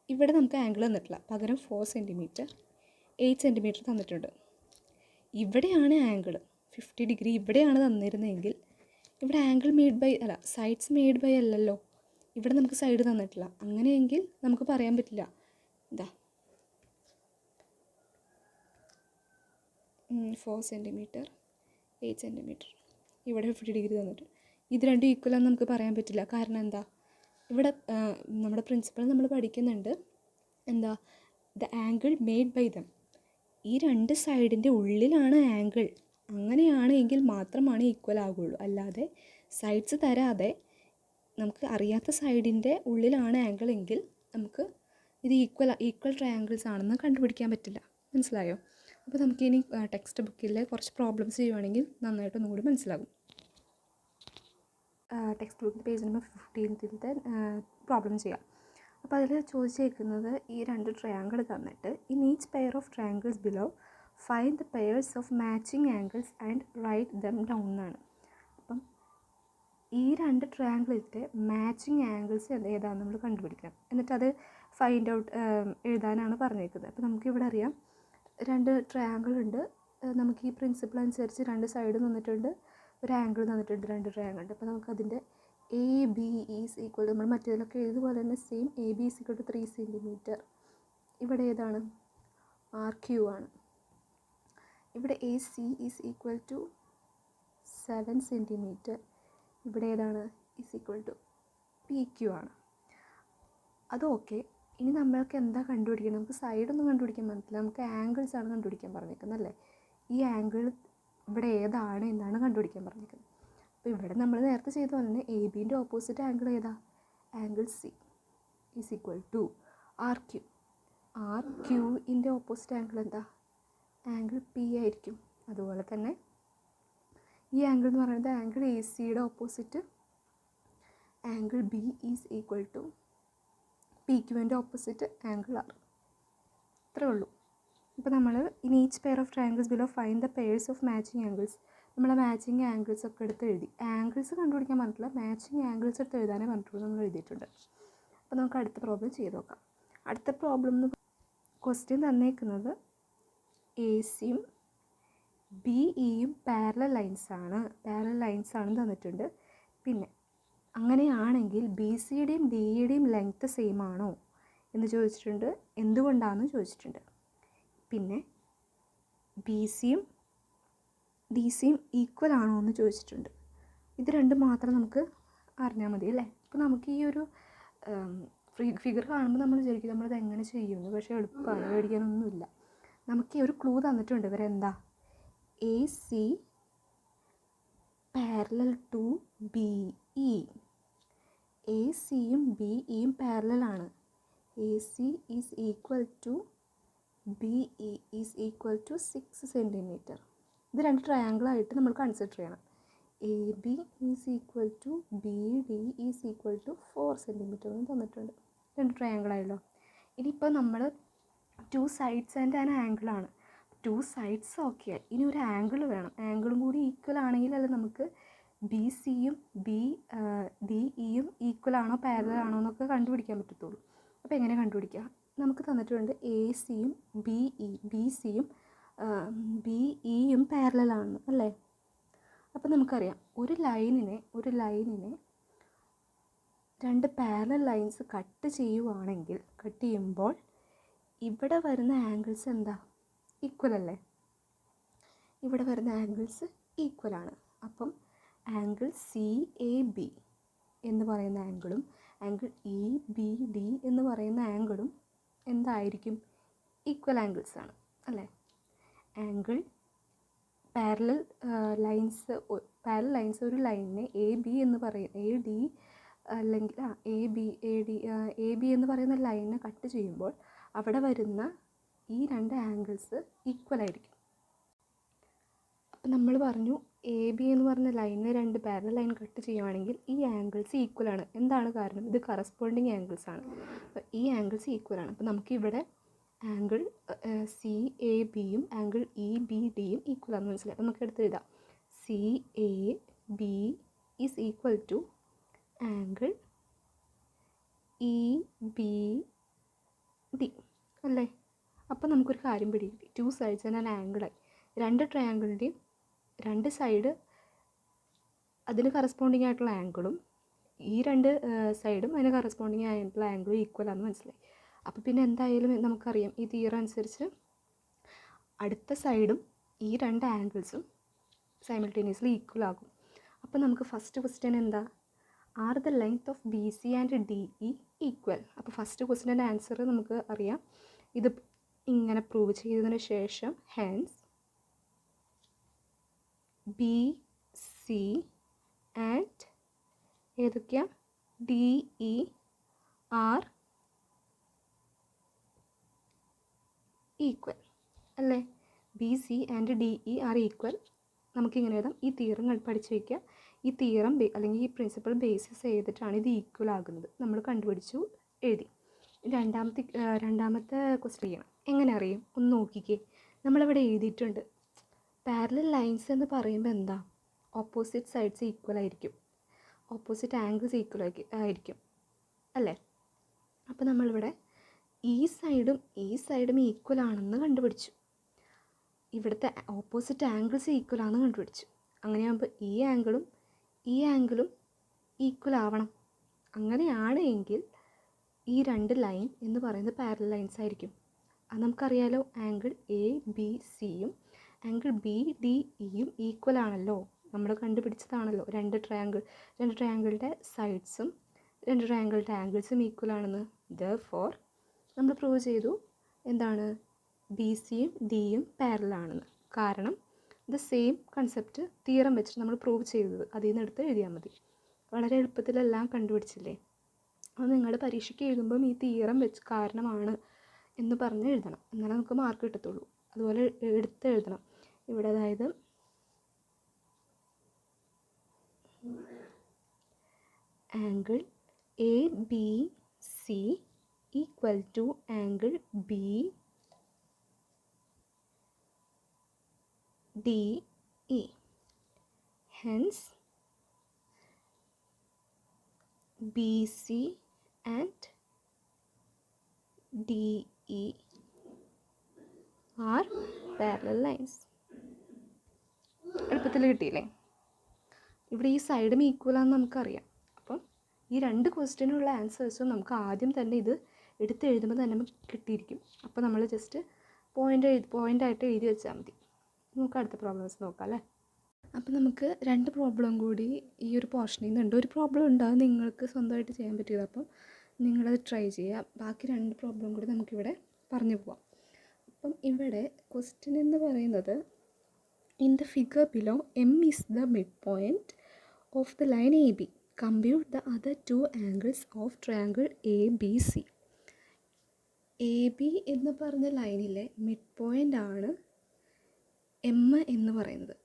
ഇവിടെ നമുക്ക് ആംഗിൾ തന്നിട്ടില്ല, പകരം 4 സെൻറ്റിമീറ്റർ 8 സെൻറ്റിമീറ്റർ തന്നിട്ടുണ്ട്. ഇവിടെയാണ് ആംഗിൾ 50 ഡിഗ്രി ഇവിടെയാണ് തന്നിരുന്നതെങ്കിൽ ഇവിടെ angle made by sides made by അല്ലല്ലോ, ഇവിടെ നമുക്ക് സൈഡ് തന്നിട്ടില്ല. അങ്ങനെയെങ്കിൽ നമുക്ക് പറയാൻ പറ്റില്ല. 4 സെൻറ്റിമീറ്റർ 8 സെൻറ്റിമീറ്റർ ഇവിടെ 50 ഡിഗ്രി തന്നിട്ട് ഇത് രണ്ടും ഈക്വൽ ആണെന്ന് നമുക്ക് പറയാൻ പറ്റില്ല. കാരണം എന്താ, ഇവിടെ നമ്മുടെ പ്രിൻസിപ്പൾ നമ്മൾ പഠിക്കുന്നുണ്ട്, എന്താ, the angle made by them. ഈ രണ്ട് സൈഡിൻ്റെ ഉള്ളിലാണ് ആംഗിൾ. അങ്ങനെയാണ് എങ്കിൽ മാത്രമാണ് ഈക്വൽ ആകുള്ളൂ. അല്ലാതെ സൈഡ്സ് തരാതെ നമുക്ക് അറിയാത്ത സൈഡിൻ്റെ ഉള്ളിലാണ് ആംഗിൾ എങ്കിൽ നമുക്ക് ഇത് ഈക്വൽ ട്രയാങ്കിൾസ് ആണെന്ന് കണ്ടുപിടിക്കാൻ പറ്റില്ല. മനസ്സിലായോ? അപ്പോൾ നമുക്കിനി ടെക്സ്റ്റ് ബുക്കിലെ കുറച്ച് പ്രോബ്ലംസ് ചെയ്യുവാണെങ്കിൽ നന്നായിട്ടൊന്നും കൂടി മനസ്സിലാകും. ടെക്സ്റ്റ് ബുക്കിൽ പേജ് നമ്പർ 15-ത്തെ പ്രോബ്ലം ചെയ്യാം. അപ്പോൾ അതിൽ ചോദിച്ചേക്കുന്നത് ഈ രണ്ട് ട്രയാങ്കിൾ തന്നിട്ട് in each pair of triangles below find the pairs of matching angles and write them down എന്നാണ്. അപ്പം ഈ രണ്ട് ട്രയാങ്കിളിലത്തെ മാച്ചിങ് ആംഗിൾസ് ഏതാണെന്ന് നമ്മൾ കണ്ടുപിടിക്കണം. എന്നിട്ട് അത് ഫൈൻഡ് ഔട്ട് എഴുതാനാണ് പറഞ്ഞേക്കുന്നത്. അപ്പോൾ നമുക്കിവിടെ അറിയാം 2 ട്രയാങ്കിൾ ഉണ്ട്. നമുക്ക് ഈ പ്രിൻസിപ്പിൾ അനുസരിച്ച് 2 സൈഡ് തന്നിട്ടുണ്ട്, ഒരു ആംഗിൾ തന്നിട്ടുണ്ട്, 2 ട്രയാങ്കിൾ ഉണ്ട്. അപ്പോൾ നമുക്കതിൻ്റെ എ ബി ഈസ് ഈക്വൽ, നമ്മൾ മറ്റേതിലൊക്കെ എഴുതുപോലെ തന്നെ same A B is equal to 3 centimetre. ഇവിടെ ഏതാണ്? ആർ ക്യൂ ആണ്. ഇവിടെ A C is equal to 7 centimetre. ഇവിടെ ഏതാണ്? Is equal to P Q ആണ്. അത് ഓക്കെ. ഇനി നമ്മൾക്ക് എന്താ കണ്ടുപിടിക്കണം? നമുക്ക് സൈഡൊന്നും കണ്ടുപിടിക്കാൻ പറ്റില്ല, നമുക്ക് ആംഗിൾസ് ആണ് കണ്ടുപിടിക്കാൻ പറഞ്ഞിരിക്കുന്നത് അല്ലേ. ഈ ആംഗിൾ ഇവിടെ ഏതാണ് എന്നാണ് കണ്ടുപിടിക്കാൻ പറഞ്ഞിരിക്കുന്നത്. അപ്പോൾ ഇവിടെ നമ്മൾ നേരത്തെ ചെയ്ത പോലെ തന്നെ എ ബിൻ്റെ ഓപ്പോസിറ്റ് ആംഗിൾ ഏതാ? Angle C is equal to R Q. R ക്യൂവിൻ്റെ ഓപ്പോസിറ്റ് ആംഗിൾ എന്താ? ആംഗിൾ പി ആയിരിക്കും. അതുപോലെ തന്നെ ഈ ആംഗിൾ എന്ന് പറയുന്നത് ആംഗിൾ എ സിയുടെ opposite angle B is equal to P ക്യൂവിൻ്റെ ഓപ്പോസിറ്റ് ആംഗിൾ ആർ. ഇത്രേ ഉള്ളൂ. ഇപ്പോൾ നമ്മൾ in each pair of triangles below find the pairs of matching angles. നമ്മൾ മാച്ചിങ് ആംഗിൾസ് ഒക്കെ എടുത്ത് എഴുതി. ആംഗിൾസ് കണ്ടുപിടിക്കാൻ പറഞ്ഞിട്ടില്ല, മാച്ചിങ് ആംഗിൾസ് എടുത്ത് എഴുതാനേ പറഞ്ഞിട്ടുള്ളൂ, നമ്മൾ എഴുതിയിട്ടുണ്ട്. അപ്പോൾ നമുക്ക് അടുത്ത പ്രോബ്ലം ചെയ്ത് നോക്കാം. അടുത്ത പ്രോബ്ലം എന്ന് ക്വസ്റ്റ്യൻ തന്നേക്കുന്നത് എ സിയും ബി ഇയും പാരലൽ ലൈൻസാണ് തന്നിട്ടുണ്ട്. പിന്നെ അങ്ങനെയാണെങ്കിൽ ബി സിയുടെയും ഡി യുടെയും ലെങ്ത്ത് സെയിം ആണോ എന്ന് ചോദിച്ചിട്ടുണ്ട്, എന്തുകൊണ്ടാണെന്ന് ചോദിച്ചിട്ടുണ്ട്. പിന്നെ ബി സിയും ഡി സിയും ഈക്വൽ ആണോ എന്ന് ചോദിച്ചിട്ടുണ്ട്. ഇത് രണ്ടും മാത്രം നമുക്ക് അറിഞ്ഞാൽ മതി അല്ലേ. അപ്പോൾ നമുക്ക് ഈ ഒരു ഫിഗർ കാണുമ്പോൾ നമ്മൾ വിചാരിക്കും നമ്മളത് എങ്ങനെ ചെയ്യുമെന്ന്, പക്ഷേ എളുപ്പമാണ്, പേടിക്കാനൊന്നുമില്ല. നമുക്ക് ഈ ഒരു ക്ലൂ തന്നിട്ടുണ്ട്. ഇവരെന്താ? A C parallel to B E. A സിയും ബി ഇയും പാരലലാണ്. A C is equal to B E is equal to 6 centimetre. ഇത് 2 ട്രയാങ്കിളായിട്ട് നമ്മൾ കൺസിഡർ ചെയ്യണം. A B is equal to B D is equal to 4 centimetre എന്ന് തന്നിട്ടുണ്ട്. 2 ട്രയാങ്കിളായല്ലോ. ഇനിയിപ്പോൾ നമ്മൾ 2 സൈഡ്സ് ആൻഡ് ആൻ ആംഗിളാണ്. 2 സൈഡ്സ് ഓക്കെ, ഇനി ഒരു ആംഗിൾ വേണം. ആംഗിളും കൂടി ഈക്വൽ ആണെങ്കിലല്ലേ നമുക്ക് ബി സിയും ഡി ഇയും ഈക്വൽ ആണോ പാരലൽ ആണോ എന്നൊക്കെ കണ്ടുപിടിക്കാൻ പറ്റത്തുള്ളൂ. അപ്പോൾ എങ്ങനെ കണ്ടുപിടിക്കുക? നമുക്ക് തന്നിട്ടുണ്ട് എ സിയും ബി സിയും ബി ഇയും പാരലലാണ് അല്ലേ. അപ്പോൾ നമുക്കറിയാം ഒരു ലൈനിനെ 2 പാരലൽ ലൈൻസ് കട്ട് ചെയ്യുമ്പോൾ ഇവിടെ വരുന്ന ആംഗിൾസ് എന്താ? ഈക്വൽ അല്ലേ. ഇവിടെ വരുന്ന ആംഗിൾസ് ഈക്വലാണ്. അപ്പം ആംഗിൾ സി എ ബി എന്ന് പറയുന്ന ആംഗിളും ആംഗിൾ ഇ ബി ഡി എന്ന് പറയുന്ന ആംഗിളും എന്തായിരിക്കും? ഈക്വൽ ആംഗിൾസ് ആണ് അല്ലേ. ആംഗിൾ പാരലൽ ലൈൻസ് ഒരു ലൈനിനെ എ ബി എന്ന് പറയും, എ ഡി അല്ലെങ്കിൽ എ ബി എന്ന് പറയുന്ന ലൈനിനെ കട്ട് ചെയ്യുമ്പോൾ അവിടെ വരുന്ന ഈ 2 ആംഗിൾസ് ഈക്വൽ ആയിരിക്കും. അപ്പം നമ്മൾ പറഞ്ഞു എ ബി എന്ന് പറഞ്ഞ ലൈനിനെ 2 പാരലൽ ലൈൻ കട്ട് ചെയ്യുകയാണെങ്കിൽ ഈ ആംഗിൾസ് ഈക്വലാണ്. എന്താണ് കാരണം? ഇത് കറസ്പോണ്ടിങ് ആംഗിൾസ് ആണ്. അപ്പോൾ ഈ ആംഗിൾസ് ഈക്വലാണ്. അപ്പോൾ നമുക്കിവിടെ ആംഗിൾ സി എ ബിയും ആംഗിൾ ഇ ബി ഡിയും ഈക്വലാണെന്ന് മനസ്സിലായി. അപ്പോൾ നമുക്ക് എടുത്ത് എഴുതാം. C A B is equal to angle E B D അല്ലേ. അപ്പോൾ നമുക്കൊരു കാര്യം പിടികിട്ടി. 2 സൈഡ്സ് ആൻഡ് ആൻ ആംഗിളായി. 2 ട്രയാങ്കിളിൻ്റെയും 2 സൈഡ് അതിന് കറസ്പോണ്ടിങ് ആയിട്ടുള്ള ആംഗിളും ഈ 2 സൈഡും അതിന് കറസ്പോണ്ടിങ് ആയിട്ടുള്ള ആംഗിളും ഈക്വലാണെന്ന് മനസ്സിലായി. അപ്പോൾ പിന്നെ എന്തായാലും നമുക്കറിയാം ഈ തിയറം അനുസരിച്ച് അടുത്ത സൈഡും ഈ 2 ആംഗിൾസും സൈമിൾട്ടേനിയസ്ലി ഈക്വൽ ആകും. അപ്പോൾ നമുക്ക് ഫസ്റ്റ് ക്വസ്റ്റ്യൻ എന്താ? Are the length of B C and D E equal. അപ്പോൾ ഫസ്റ്റ് ക്വസ്റ്റ്യൻ്റെ ആൻസർ നമുക്ക് അറിയാം. ഇത് ഇങ്ങനെ പ്രൂവ് ചെയ്തതിന് ശേഷം ഹെൻസ് ബി സി ആൻഡ് ഏതൊക്കെയാണ്? ഡി ഇ ആർ ഈക്വൽ അല്ലേ. B C and D E are equal. നമുക്കിങ്ങനെ എഴുതാം. ഈ തിയറം പഠിച്ചു വയ്ക്കുക. ഈ തിയറം അല്ലെങ്കിൽ ഈ പ്രിൻസിപ്പൾ ബേസിസ് ചെയ്തിട്ടാണ് ഇത് ഈക്വൽ ആകുന്നത്. നമ്മൾ കണ്ടുപിടിച്ചു, എഴുതി. രണ്ടാമത്തെ ക്വസ്റ്റ്യൻ ചെയ്യണം. എങ്ങനെ അറിയും? ഒന്ന് നോക്കിക്കേ. നമ്മളിവിടെ എഴുതിയിട്ടുണ്ട്. പാരലൽ ലൈൻസ് എന്ന് പറയുമ്പോൾ എന്താ? ഓപ്പോസിറ്റ് സൈഡ്സ് ഈക്വൽ ആയിരിക്കും, ഓപ്പോസിറ്റ് ആംഗിൾസ് ഈക്വൽ ആയിരിക്കും അല്ലേ. അപ്പോൾ നമ്മളിവിടെ ഈ സൈഡും ഈക്വൽ ആണെന്ന് കണ്ടുപിടിച്ചു. ഇവിടുത്തെ ഓപ്പോസിറ്റ് ആംഗിൾസ് ഈക്വൽ ആണെന്ന് കണ്ടുപിടിച്ചു. അങ്ങനെയാകുമ്പോൾ ഈ ആംഗിളും ഈക്വൽ ആവണം. അങ്ങനെയാണ് എങ്കിൽ ഈ രണ്ട് ലൈൻ എന്ന് പറയുന്നത് പാരലൽ ലൈൻസ് ആയിരിക്കും. അത് നമുക്കറിയാലോ, ആംഗിൾ എ ബി സിയും ആംഗിൾ ബി ഡി ഇയും ഈക്വൽ ആണല്ലോ. നമ്മൾ കണ്ടുപിടിച്ചതാണല്ലോ രണ്ട് ട്രയാങ്കിളുടെ സൈഡ്സും രണ്ട് ട്രയാങ്കിളുടെ ആംഗിൾസും ഈക്വൽ ആണെന്ന്. ദെർഫോർ നമ്മൾ പ്രൂവ് ചെയ്തു എന്താണ്, ബി സിയും ഡിയും പാരലൽ ആണെന്ന്. കാരണം ദ സെയിം കൺസെപ്റ്റ് തിയറം വെച്ചിട്ട് നമ്മൾ പ്രൂവ് ചെയ്തത് അതിൽ നിന്ന് എടുത്ത് എഴുതിയാൽ മതി. വളരെ എളുപ്പത്തിലെല്ലാം കണ്ടുപിടിച്ചില്ലേ. അത് നിങ്ങളുടെ പരീക്ഷയ്ക്ക് എഴുതുമ്പം ഈ തിയറം വെച്ച് കാരണമാണ് എന്ന് പറഞ്ഞ് എഴുതണം, എന്നാലേ നമുക്ക് മാർക്ക് കിട്ടത്തുള്ളൂ. അതുപോലെ എടുത്ത് എഴുതണം. ഇവിടെ അതായത് angle A B C equal to angle B D E. Hence B C and D E are parallel lines. എളുപ്പത്തിൽ കിട്ടിയില്ലേ. ഇവിടെ ഈ സൈഡും ഈക്വലാണെന്ന് നമുക്കറിയാം. അപ്പം ഈ രണ്ട് ക്വസ്റ്റ്യനുള്ള ആൻസേഴ്സും നമുക്ക് ആദ്യം തന്നെ ഇത് എടുത്ത് എഴുതുമ്പോൾ തന്നെ നമുക്ക് കിട്ടിയിരിക്കും. അപ്പോൾ നമ്മൾ ജസ്റ്റ് പോയിൻ്റായിട്ട് എഴുതി വെച്ചാൽ മതി. നമുക്ക് അടുത്ത പ്രോബ്ലംസ് നോക്കാം അല്ലേ. അപ്പോൾ നമുക്ക് രണ്ട് പ്രോബ്ലം കൂടി ഈ ഒരു പോർഷനിൽ നിന്നുണ്ട്. ഒരു പ്രോബ്ലം ഉണ്ടാകും നിങ്ങൾക്ക് സ്വന്തമായിട്ട് ചെയ്യാൻ പറ്റിയത്, അപ്പം നിങ്ങളത് ട്രൈ ചെയ്യുക. ബാക്കി രണ്ട് പ്രോബ്ലം കൂടി നമുക്കിവിടെ പറഞ്ഞു പോവാം. അപ്പം ഇവിടെ ക്വസ്റ്റ്യൻ എന്ന് പറയുന്നത്, in the figure below M is the mid point of the line A B. Compute the other two angles of triangle A B C. A B എന്ന് പറഞ്ഞ ലൈനിലെ മിഡ് പോയിൻ്റ് ആണ് എം എന്ന് പറയുന്നത്.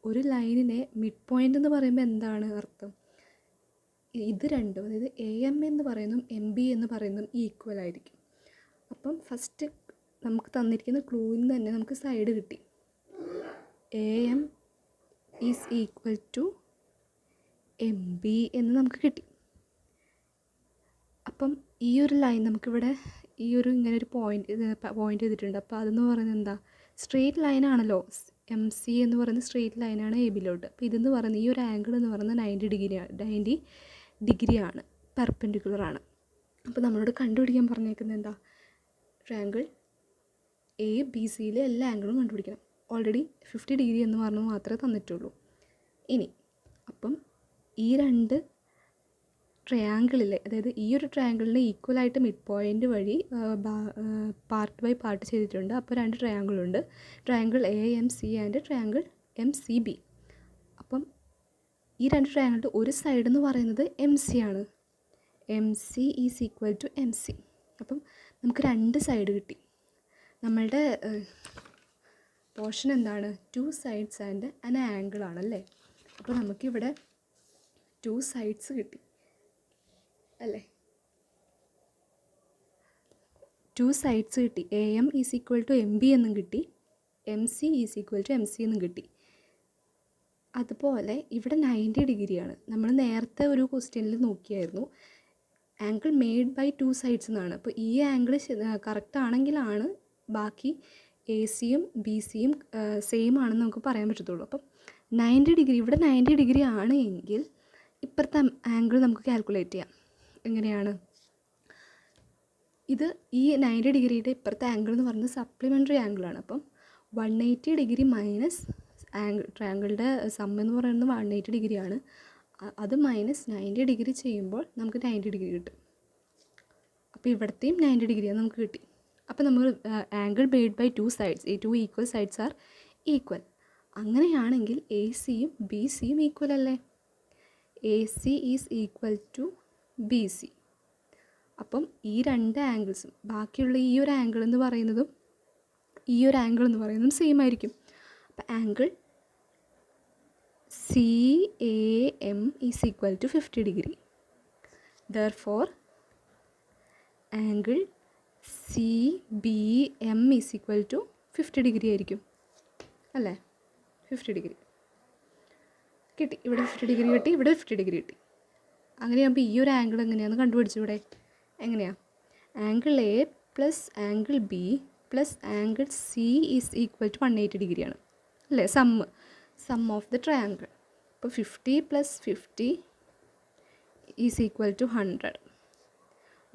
ഒരു ലൈനിനെ മിഡ് പോയിൻ്റ് എന്ന് പറയുമ്പോൾ എന്താണ് അർത്ഥം? ഇത് രണ്ടും, അതായത് എ എം എന്ന് പറയുന്നതും എം ബി എന്ന് പറയുന്നതും ഈക്വൽ ആയിരിക്കും. അപ്പം ഫസ്റ്റ് നമുക്ക് തന്നിരിക്കുന്ന ക്ലൂവിൽ നിന്ന് തന്നെ നമുക്ക് സൈഡ് കിട്ടി. A M is equal to M B എന്ന് നമുക്ക് കിട്ടി. അപ്പം ഈ ഒരു ലൈൻ നമുക്കിവിടെ ഈ ഒരു ഇങ്ങനെ ഒരു പോയിൻ്റ് ചെയ്തിട്ടുണ്ട്. അപ്പോൾ അതെന്ന് പറയുന്നത് എന്താ, സ്ട്രെയിറ്റ് ലൈനാണല്ലോ. എം സി എന്ന് പറയുന്ന സ്ട്രെയിറ്റ് ലൈനാണ് എ ബിയിലോട്ട്. അപ്പോൾ ഇതെന്ന് പറയുന്നത് ഈ ഒരു ആംഗിൾ എന്ന് പറയുന്നത് 90 ഡിഗ്രിയാണ്, പെർപെൻഡിക്കുലറാണ്. അപ്പോൾ നമ്മളോട് കണ്ടുപിടിക്കാൻ പറഞ്ഞേക്കുന്നത് എന്താ, ട്രയാങ്കിൾ എ ബി സിയിലെ എല്ലാ ആംഗിളും കണ്ടുപിടിക്കണം. ഓൾറെഡി 50 ഡിഗ്രി എന്ന് പറഞ്ഞത് മാത്രമേ തന്നിട്ടുള്ളൂ. ഇനി അപ്പം ഈ രണ്ട് ട്രയാങ്കിളിലെ, അതായത് ഈ ഒരു ട്രയാങ്കിളിന് ഈക്വലായിട്ട് മിഡ് പോയിൻ്റ് വഴി പാർട്ട് ബൈ പാർട്ട് ചെയ്തിട്ടുണ്ട്. അപ്പോൾ രണ്ട് ട്രയാങ്കിളുണ്ട്, triangle A M C and triangle M C B. അപ്പം ഈ രണ്ട് ട്രയാങ്കിളുടെ ഒരു സൈഡ് എന്ന് പറയുന്നത് എം സി ആണ്. M C is equal to M C. അപ്പം നമുക്ക് രണ്ട് സൈഡ് കിട്ടി. നമ്മളുടെ പോർഷൻ എന്താണ്, 2 സൈഡ്സ് ആൻഡ് ആൻ ആംഗിൾ ആണല്ലേ. അപ്പോൾ നമുക്കിവിടെ 2 സൈഡ്സ് കിട്ടി അല്ലേ. 2 സൈഡ്സ് കിട്ടി. A M is equal to M B എന്നും കിട്ടി, M C is equal to M C എന്നും കിട്ടി. അതുപോലെ ഇവിടെ 90 ഡിഗ്രിയാണ്. നമ്മൾ നേരത്തെ ഒരു ക്വസ്റ്റ്യനിൽ നോക്കിയായിരുന്നു ആംഗിൾ മെയ്ഡ് ബൈ 2 സൈഡ്സ് എന്നാണ്. അപ്പോൾ ഈ ആംഗിൾ കറക്റ്റ് ആണെങ്കിലാണ് ബാക്കി എ സിയും ബി സിയും സെയിം ആണെന്ന് നമുക്ക് പറയാൻ പറ്റത്തുള്ളൂ. അപ്പം 90 ഡിഗ്രി, ഇവിടെ 90 ഡിഗ്രി ആണ് എങ്കിൽ ഇപ്പുറത്തെ ആംഗിൾ നമുക്ക് കാൽക്കുലേറ്റ് ചെയ്യാം. എങ്ങനെയാണ്, ഇത് ഈ 90 ഡിഗ്രിയുടെ ഇപ്പുറത്തെ ആംഗിൾ എന്ന് പറയുന്നത് സപ്ലിമെൻ്ററി ആംഗിളാണ്. അപ്പം 180 ഡിഗ്രി മൈനസ് ട്രയാങ്കിളുടെ സം എന്ന് പറയുന്നത് 180 ഡിഗ്രിയാണ്. അത് മൈനസ് 90 ഡിഗ്രി ചെയ്യുമ്പോൾ നമുക്ക് 90 ഡിഗ്രി കിട്ടും. അപ്പോൾ ഇവിടത്തെയും 90 ഡിഗ്രിയാണ് നമുക്ക് കിട്ടി. അപ്പോൾ നമ്മൾ ആംഗിൾ മെയ്ഡ് ബൈ 2 സൈഡ്സ്, ഈ 2 ഈക്വൽ സൈഡ്സ് ആർ ഈക്വൽ. അങ്ങനെയാണെങ്കിൽ എ സിയും ബി സിയും ഈക്വൽ അല്ലേ. A C is equal to B C. അപ്പം ഈ രണ്ട് ആംഗിൾസും, ബാക്കിയുള്ള ഈ ഒരു ആംഗിൾ എന്ന് പറയുന്നതും ഈ ഒരു ആംഗിൾ എന്ന് പറയുന്നതും സെയിം ആയിരിക്കും. അപ്പം angle C A M is equal to 50 degree. Therefore angle C B M is equal to 50 degree ആയിരിക്കും അല്ലേ. 50 ഡിഗ്രി കിട്ടി. ഇവിടെ 50 ഡിഗ്രി കിട്ടി, ഇവിടെ 50 ഡിഗ്രി കിട്ടി. അങ്ങനെയാകുമ്പോൾ ഈ ഒരു ആംഗിൾ എങ്ങനെയാണെന്ന് കണ്ടുപിടിച്ചു. ഇവിടെ എങ്ങനെയാണ്, angle A plus angle B plus angle C is equal to 180 ഡിഗ്രിയാണ് അല്ലേ? Sum of the triangle. അപ്പോൾ 50 plus 50 is equal to 100.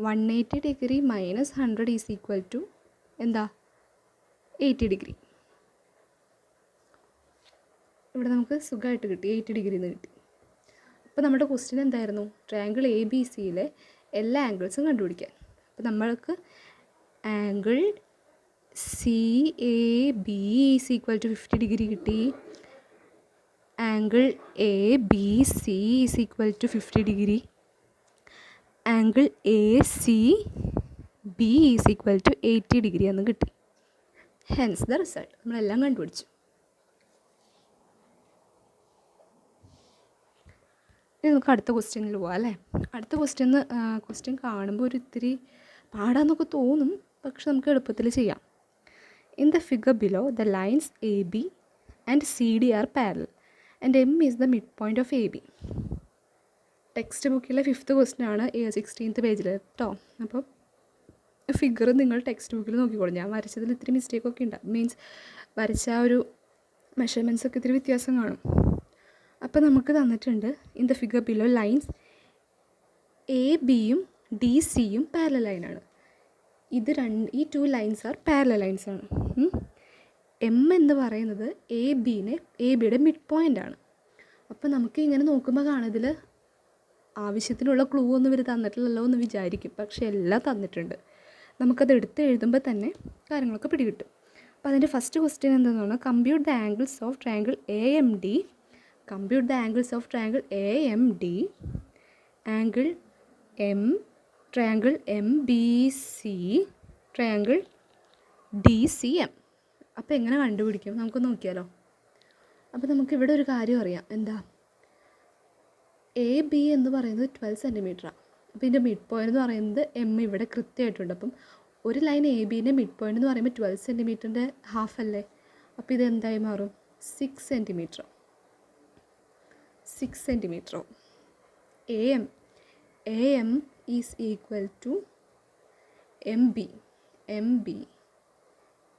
180 degree minus 100 is equal to എന്താ? 80 ഡിഗ്രി. ഇവിടെ നമുക്ക് സുഖമായിട്ട് കിട്ടി, 80 ഡിഗ്രിന്ന് കിട്ടി. അപ്പോൾ നമ്മുടെ ക്വസ്റ്റ്യൻ എന്തായിരുന്നു? ട്രയാങ്കിൾ എ ബി സിയിലെ എല്ലാ ആംഗിൾസും കണ്ടുപിടിക്കാൻ. അപ്പോൾ നമ്മൾക്ക് angle C A B is equal to 50 degree കിട്ടി. Angle A B C is equal to 50 degree. Angle A C B is equal to 80 degree എന്ന് കിട്ടി. Hence the result. നമ്മളെല്ലാം കണ്ടുപിടിച്ചു. ഇനി നമുക്ക് അടുത്ത ക്വസ്റ്റ്യനിൽ പോകാം അല്ലേ? അടുത്ത ക്വസ്റ്റ്യൻ കാണുമ്പോൾ ഒരു ഇത്തിരി പാടാന്നൊക്കെ തോന്നും, പക്ഷെ നമുക്ക് എളുപ്പത്തിൽ ചെയ്യാം. In the figure below the lines A B and C D are parallel and M is the mid point of A B. Text ബുക്കിലെ 5th ക്വസ്റ്റ്യനാണ് 16th പേജിൽ കേട്ടോ. അപ്പം ഫിഗർ നിങ്ങൾ ടെക്സ്റ്റ് ബുക്കിൽ നോക്കിക്കോളൂ. ഞാൻ വരച്ചതിൽ ഇത്തിരി മിസ്റ്റേക്കൊക്കെ ഉണ്ട്. മീൻസ് വരച്ച ആ ഒരു മെഷർമെൻറ്റ്സൊക്കെ ഇത്തിരി വ്യത്യാസം കാണും. അപ്പോൾ നമുക്ക് തന്നിട്ടുണ്ട് in the figure below lines A ബിയും ഡി സിയും പാരലൽ ലൈനാണ്. ഈ 2 ലൈൻസ് ആർ പാരലൽ ലൈൻസ് ആണ്. എം എന്ന് പറയുന്നത് എ ബിയുടെ മിഡ് പോയിൻ്റ് ആണ്. അപ്പോൾ നമുക്ക് ഇങ്ങനെ നോക്കുമ്പോൾ കാണുന്നതിൽ ആവശ്യത്തിനുള്ള ക്ലൂ ഒന്നും ഇവർ തന്നിട്ടില്ലല്ലോ എന്ന് വിചാരിക്കും, പക്ഷെ എല്ലാം തന്നിട്ടുണ്ട്. നമുക്കത് എടുത്ത് എഴുതുമ്പോൾ തന്നെ കാര്യങ്ങളൊക്കെ പിടികിട്ടും. അപ്പോൾ അതിൻ്റെ ഫസ്റ്റ് ക്വസ്റ്റ്യൻ എന്താണെന്ന് പറഞ്ഞാൽ compute the angles of triangle A M D. Compute the angles of triangle AMD, angle M, triangle MBC, triangle DCM. അപ്പോൾ എങ്ങനെ കണ്ടുപിടിക്കും? നമുക്ക് നോക്കിയാലോ. അപ്പോൾ നമുക്കിവിടെ ഒരു കാര്യം അറിയാം. എന്താ? എ ബി എന്ന് പറയുന്നത് 12 സെൻറ്റിമീറ്ററാണ്. അപ്പോൾ ഇതിൻ്റെ മിഡ് പോയിൻ്റ് എന്ന് പറയുന്നത് എം ഇവിടെ കൃത്യമായിട്ടുണ്ട്. അപ്പം ഒരു ലൈൻ എ ബിൻ്റെ മിഡ് പോയിൻ്റ് എന്ന് പറയുമ്പോൾ 12 സെൻറ്റിമീറ്ററിൻ്റെ ഹാഫ് അല്ലേ? അപ്പോൾ ഇത് എന്തായി മാറും? 6 സെൻറ്റിമീറ്റർ. 6 സെൻറ്റിമീറ്ററോ. A M is equal to M B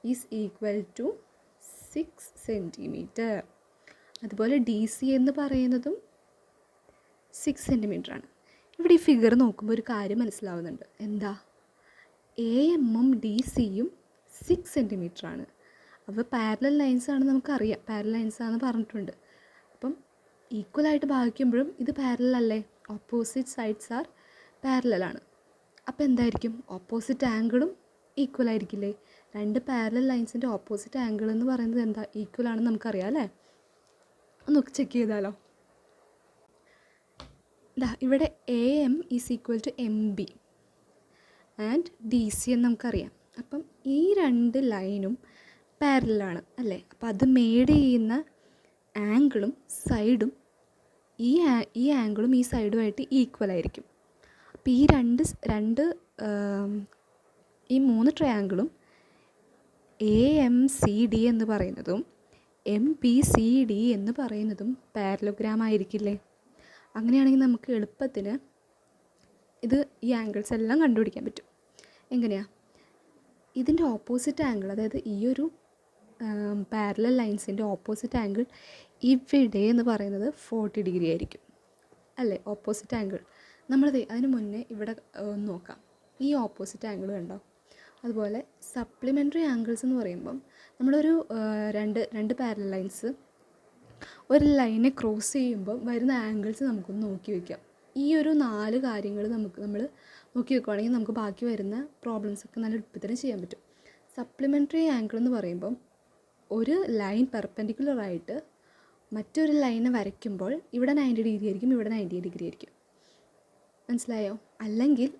is equal to 6 centimetre. അതുപോലെ ഡി സി എന്ന് പറയുന്നതും 6 സെൻറ്റിമീറ്ററാണ്. ഇവിടെ ഈ ഫിഗർ നോക്കുമ്പോൾ ഒരു കാര്യം മനസ്സിലാവുന്നുണ്ട്. എന്താ? എ എമ്മും ഡി സിയും 6 സെൻറ്റിമീറ്ററാണ്. അപ്പോൾ പാരലൽ ലൈൻസാണ് നമുക്കറിയാം. പാരലൽ ലൈൻസാണെന്ന് പറഞ്ഞിട്ടുണ്ട്. അപ്പം ഈക്വലായിട്ട് ഭാഗിക്കുമ്പോഴും ഇത് പാരലൽ അല്ലേ? ഓപ്പോസിറ്റ് സൈഡ്സ് ആർ പാരലലാണ്. അപ്പോൾ എന്തായിരിക്കും? ഓപ്പോസിറ്റ് ആംഗിളും ഈക്വൽ ആയിരിക്കില്ലേ? 2 പാരലൽ ലൈൻസിൻ്റെ ഓപ്പോസിറ്റ് ആംഗിൾ എന്ന് പറയുന്നത് എന്താ? ഈക്വൽ ആണെന്ന് നമുക്കറിയാം അല്ലേ? ഒന്ന് ചെക്ക് ചെയ്താലോ. ഇവിടെ A M is equal to M B and D C എന്ന് നമുക്കറിയാം. അപ്പം ഈ 2 ലൈനും പാരലലാണ് അല്ലേ? അപ്പം അത് മേഡ് ചെയ്യുന്ന ആംഗിളും സൈഡും ഈ ആംഗിളും ഈ സൈഡുമായിട്ട് ഈക്വൽ ആയിരിക്കും. അപ്പോൾ ഈ 3 ട്രയാങ്കിളും എ എം സി ഡി എന്ന് പറയുന്നതും എം ബി സി ഡി എന്ന് പറയുന്നതും പാരലോഗ്രാം ആയിരിക്കില്ലേ? അങ്ങനെയാണെങ്കിൽ നമുക്ക് എളുപ്പത്തിന് ഈ ആംഗിൾസ് എല്ലാം കണ്ടുപിടിക്കാൻ പറ്റും. എങ്ങനെയാണ്? ഇതിൻ്റെ ഓപ്പോസിറ്റ് ആംഗിൾ, അതായത് ഈ ഒരു പാരലൽ ലൈൻസിൻ്റെ ഓപ്പോസിറ്റ് ആംഗിൾ ഇവിടെ എന്ന് പറയുന്നത് 40 ഡിഗ്രി ആയിരിക്കും അല്ലേ? Opposite angle. അതിന് മുന്നേ ഇവിടെ നോക്കാം. ഈ ഓപ്പോസിറ്റ് ആംഗിൾ കണ്ടോ? അതുപോലെ സപ്ലിമെൻ്ററി ആംഗിൾസ് എന്ന് പറയുമ്പം നമ്മളൊരു രണ്ട് പാരലൽ ലൈൻസ് ഒരു ലൈനെ ക്രോസ് ചെയ്യുമ്പോൾ വരുന്ന ആംഗിൾസ് നമുക്കൊന്ന് നോക്കി വയ്ക്കാം. ഈ ഒരു 4 കാര്യങ്ങൾ നമ്മൾ നോക്കി വെക്കുകയാണെങ്കിൽ നമുക്ക് ബാക്കി വരുന്ന പ്രോബ്ലംസൊക്കെ നല്ല എളുപ്പത്തിന് ചെയ്യാൻ പറ്റും. സപ്ലിമെൻ്ററി ആംഗിൾ എന്ന് പറയുമ്പം ഒരു ലൈൻ പെർപെൻഡിക്കുലറായിട്ട് മറ്റൊരു ലൈനെ വരയ്ക്കുമ്പോൾ ഇവിടെ 90 ഡിഗ്രി ആയിരിക്കും, ഇവിടെ 90 ഡിഗ്രി ആയിരിക്കും. മനസ്സിലായോ? അല്ലെങ്കിൽ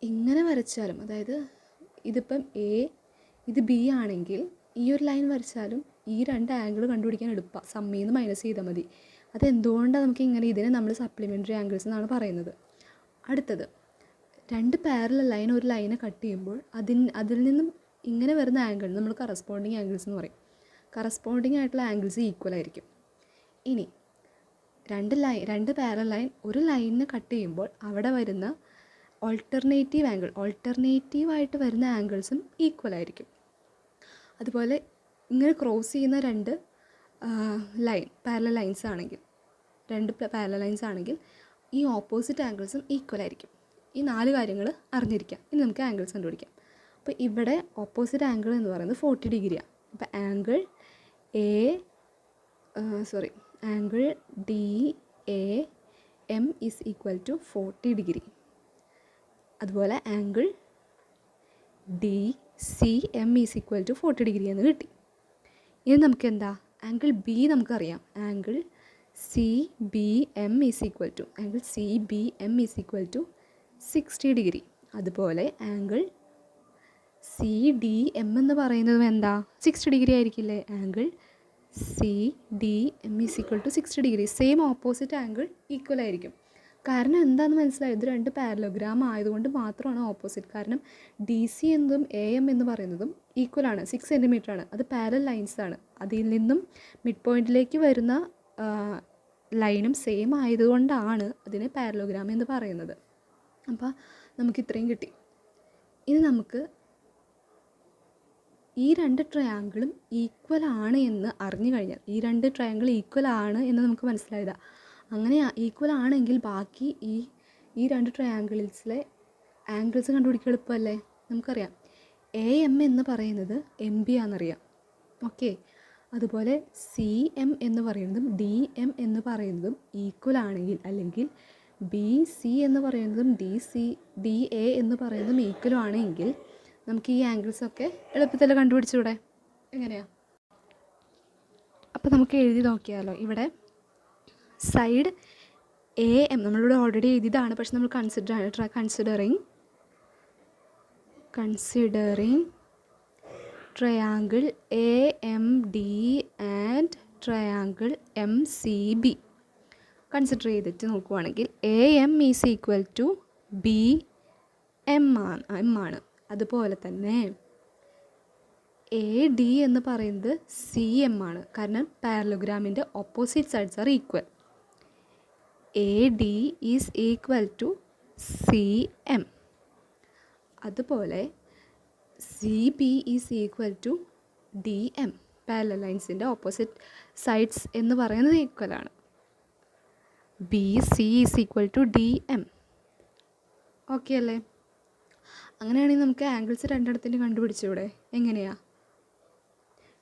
ഇങ്ങനെ വരച്ചാലും, അതായത് ഇതിപ്പം എ ഇത് ബി ആണെങ്കിൽ ഈ ഒരു ലൈൻ വരച്ചാലും ഈ 2 ആംഗിൾ കണ്ടുപിടിക്കാൻ എളുപ്പമാണ്. സമ്മിൽ നിന്ന് മൈനസ് ചെയ്താൽ മതി. അതെന്തുകൊണ്ടാണ് നമുക്ക് ഇങ്ങനെ ഇതിനെ നമ്മൾ സപ്ലിമെൻ്ററി ആംഗിൾസ് എന്നാണ് പറയുന്നത്. അടുത്തത് 2 പാരലൽ ലൈൻ ഒരു ലൈനെ കട്ട് ചെയ്യുമ്പോൾ അതിൽ നിന്നും ഇങ്ങനെ വരുന്ന ആംഗിൾ നമ്മൾ കറസ്പോണ്ടിങ് ആംഗിൾസ് എന്ന് പറയും. കറസ്പോണ്ടിങ് ആയിട്ടുള്ള ആംഗിൾസ് ഈക്വൽ ആയിരിക്കും. ഇനി 2 പാരലൽ ലൈൻ ഒരു ലൈനിനെ കട്ട് ചെയ്യുമ്പോൾ അവിടെ വരുന്ന ഓൾട്ടർനേറ്റീവായിട്ട് വരുന്ന ആംഗിൾസും ഈക്വൽ ആയിരിക്കും. അതുപോലെ ഇങ്ങനെ ക്രോസ് ചെയ്യുന്ന രണ്ട് പാരലൽ ലൈൻസ് ആണെങ്കിൽ ഈ ഓപ്പോസിറ്റ് ആംഗിൾസും ഈക്വൽ ആയിരിക്കും. ഈ 4 കാര്യങ്ങൾ അറിഞ്ഞിരിക്കാം. ഇനി നമുക്ക് ആംഗിൾസ് കണ്ടുപിടിക്കാം. അപ്പോൾ ഇവിടെ ഓപ്പോസിറ്റ് ആംഗിൾ എന്ന് പറയുന്നത് 40 ഡിഗ്രിയാണ്. അപ്പോൾ angle DAM is equal to 40 degree. അതുപോലെ angle DCM is equal to 40 degree എന്ന് കിട്ടി. ഇനി നമുക്ക് എന്താ ആംഗിൾ ബി നമുക്കറിയാം. Angle CBM is equal to 60 degree. അതുപോലെ ആംഗിൾ CDM എന്ന് പറയുന്നതും എന്താ 60 ഡിഗ്രി ആയിരിക്കില്ലേ. Angle CDM is equal to 60 degree. Same opposite angle equal ആയിരിക്കും. കാരണം എന്താണെന്ന് മനസ്സിലായി, ഇത് 2 പാരലോഗ്രാം ആയതുകൊണ്ട് മാത്രമാണ് ഓപ്പോസിറ്റ്. കാരണം DC എന്നതും AM എന്ന് പറയുന്നതും ഈക്വലാണ്, 6 സെൻറ്റിമീറ്റർ ആണ്. അത് പാരലൽ ലൈൻസ് ആണ്. അതിൽ നിന്നും മിഡ് പോയിൻറ്റിലേക്ക് വരുന്ന ലൈനും സെയിം ആയതുകൊണ്ടാണ് അതിനെ പാരലോഗ്രാം എന്ന് പറയുന്നത്. അപ്പോൾ നമുക്ക് ഇത്രയും കിട്ടി. ഇനി നമുക്ക് ഈ 2 ട്രയാങ്കിളും ഈക്വൽ ആണ് എന്ന് അറിഞ്ഞു കഴിഞ്ഞാൽ, ഈ 2 ട്രയാങ്കിൾ ഈക്വൽ ആണ് എന്ന് നമുക്ക് മനസ്സിലായതാണ്. അങ്ങനെ ഈക്വൽ ആണെങ്കിൽ ബാക്കി ഈ 2 ട്രയാങ്കിൾസിലെ ആംഗിൾസ് കണ്ടുപിടിക്കാൻ എളുപ്പമല്ലേ. നമുക്കറിയാം AM എന്ന് പറയുന്നത് MB ആണെന്നറിയാം. ഓക്കെ. അതുപോലെ CM എന്ന് പറയുന്നതും DM എന്ന് പറയുന്നതും ഈക്വൽ ആണെങ്കിൽ, അല്ലെങ്കിൽ BC എന്ന് പറയുന്നതും DA എന്ന് പറയുന്നതും ഈക്വൽ ആണെങ്കിൽ നമുക്ക് ഈ ആംഗിൾസൊക്കെ എളുപ്പത്തിൽ കണ്ടുപിടിച്ചൂടെ. എങ്ങനെയാണ്? അപ്പോൾ നമുക്ക് എഴുതി നോക്കിയാലോ. ഇവിടെ സൈഡ് AM നമ്മളിവിടെ ഓൾറെഡി എഴുതിയതാണ്, പക്ഷെ നമ്മൾ considering triangle AMD and triangle MCB consider ചെയ്തിട്ട് നോക്കുവാണെങ്കിൽ AM is equal to BM ആണ്. അതുപോലെ തന്നെ AD എന്ന് പറയുന്നത് CM ആണ്. കാരണം പാരലോഗ്രാമിൻ്റെ opposite sides are equal. AD is equal to CM. അതുപോലെ CB is equal to DM. Parallel ലൈൻസിൻ്റെ ഓപ്പോസിറ്റ് സൈഡ്സ് എന്ന് പറയുന്നത് ഈക്വലാണ്. BC is equal to DM. Okay അല്ലേ? അങ്ങനെയാണെങ്കിൽ നമുക്ക് ആംഗിൾസ് രണ്ടിടത്തിൻ്റെ കണ്ടുപിടിച്ചൂടെ. എങ്ങനെയാണ്?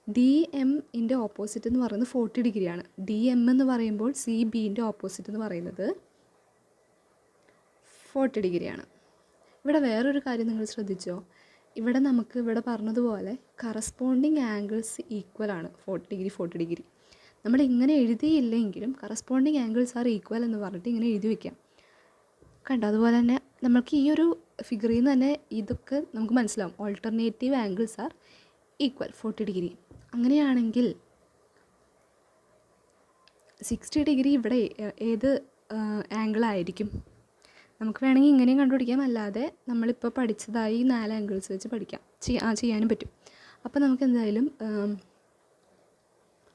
DMൻ്റെ ഓപ്പോസിറ്റ് എന്ന് പറയുന്നത് 40 ഡിഗ്രിയാണ്. DM എന്ന് പറയുമ്പോൾ CBൻ്റെ ഓപ്പോസിറ്റ് എന്ന് പറയുന്നത് 40 ഡിഗ്രിയാണ്. ഇവിടെ വേറൊരു കാര്യം നിങ്ങൾ ശ്രദ്ധിച്ചോ. ഇവിടെ നമുക്ക് ഇവിടെ പറഞ്ഞതുപോലെ കറസ്പോണ്ടിങ് ആംഗിൾസ് ഈക്വലാണ്. 40 ഡിഗ്രി നമ്മൾ ഇങ്ങനെ എഴുതിയില്ലെങ്കിലും കറസ്പോണ്ടിങ് ആംഗിൾസ് ആർ ഈക്വൽ എന്ന് പറഞ്ഞിട്ട് ഇങ്ങനെ എഴുതി വയ്ക്കാം. കണ്ടോ? അതുപോലെ തന്നെ നമുക്ക് ഈ ഒരു ഫിഗറിൽ നിന്ന് തന്നെ ഇതൊക്കെ നമുക്ക് മനസ്സിലാവും. Alternative angles are equal 40 degree. അങ്ങനെയാണെങ്കിൽ 60 ഡിഗ്രി ഇവിടെ ഏത് ആംഗിളായിരിക്കും? നമുക്ക് വേണമെങ്കിൽ ഇങ്ങനെയും കണ്ടുപിടിക്കാം, അല്ലാതെ നമ്മളിപ്പോൾ പഠിച്ചതായി 4 ആംഗിൾസ് വെച്ച് ചെയ്യാനും പറ്റും. അപ്പോൾ നമുക്ക് എന്തായാലും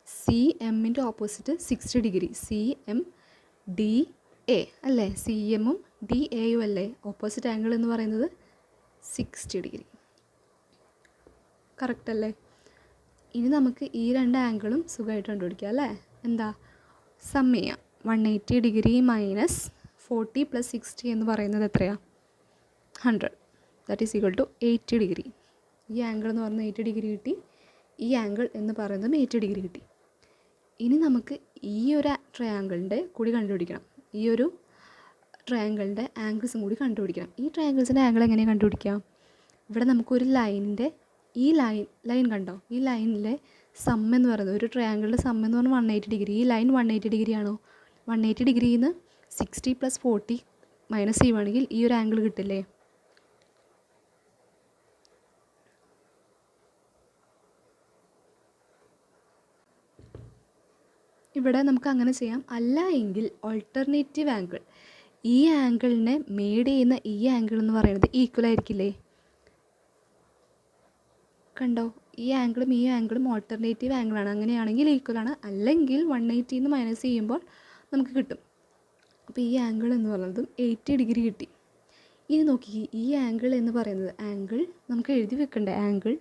CMൻ്റെ ഓപ്പോസിറ്റ് 60 ഡിഗ്രി, CMDA അല്ലേ? CMഉം DAയും അല്ലേ ഓപ്പോസിറ്റ് ആംഗിൾ എന്ന് പറയുന്നത്? 60 ഡിഗ്രി. കറക്റ്റ് അല്ലേ? ഇനി നമുക്ക് ഈ 2 ആംഗിളും സുഖമായിട്ട് കണ്ടുപിടിക്കാം അല്ലേ? എന്താ സം ചെയ്യാം. 180 ഡിഗ്രി മൈനസ് 40 പ്ലസ് 60 എന്ന് പറയുന്നത് എത്രയാണ്? 100. That is equal to 80 degree. ഈ ആംഗിൾ എന്ന് പറയുന്നത് 80 ഡിഗ്രി കിട്ടി. ഈ ആംഗിൾ എന്ന് പറയുന്നതും 80 ഡിഗ്രി കിട്ടി. ഇനി നമുക്ക് ഈ ഒരു ട്രയാങ്കിളിൻ്റെ കൂടി കണ്ടുപിടിക്കണം. ഈ ഒരു ട്രയാങ്കിളിൻ്റെ ആംഗിൾസും കൂടി കണ്ടുപിടിക്കണം. ഈ ട്രയാങ്കിൾസിൻ്റെ ആംഗിൾ എങ്ങനെയാണ് കണ്ടുപിടിക്കാം? ഇവിടെ നമുക്കൊരു ലൈനിൻ്റെ ഈ ലൈൻ കണ്ടോ? ഈ ലൈനിലെ സം എന്ന് പറയുന്നത്, ഒരു ട്രയാങ്കിളിൻ്റെ സം എന്ന് പറഞ്ഞാൽ 180 ഡിഗ്രി. ഈ ലൈൻ 180 ഡിഗ്രി ആണോ? 180 ഡിഗ്രിയിൽ നിന്ന് 60 പ്ലസ് 40 മൈനസ് ചെയ്യുവാണെങ്കിൽ ഈ ഒരു ആംഗിൾ കിട്ടില്ലേ? ഇവിടെ നമുക്ക് അങ്ങനെ ചെയ്യാം. അല്ല എങ്കിൽ ഓൾട്ടർനേറ്റീവ് ആംഗിൾ, ഈ ആംഗിളിനെ മേഡ് ചെയ്യുന്ന ഈ ആംഗിൾ എന്ന് പറയുന്നത് ഈക്വൽ ആയിരിക്കില്ലേ? കണ്ടോ? ഈ ആംഗിളും ഈ ആംഗിളും ഓൾട്ടർനേറ്റീവ് ആംഗിളാണ്. അങ്ങനെയാണെങ്കിൽ ഈക്വലാണ്. അല്ലെങ്കിൽ 180 നിന്ന് മൈനസ് ചെയ്യുമ്പോൾ നമുക്ക് കിട്ടും. അപ്പോൾ ഈ ആംഗിൾ എന്ന് പറയുന്നതും 80 ഡിഗ്രി കിട്ടി. ഇനി നോക്കി, ഈ ആംഗിൾ എന്ന് പറയുന്നത്, ആംഗിൾ നമുക്ക് എഴുതി വെക്കണ്ടേ, angle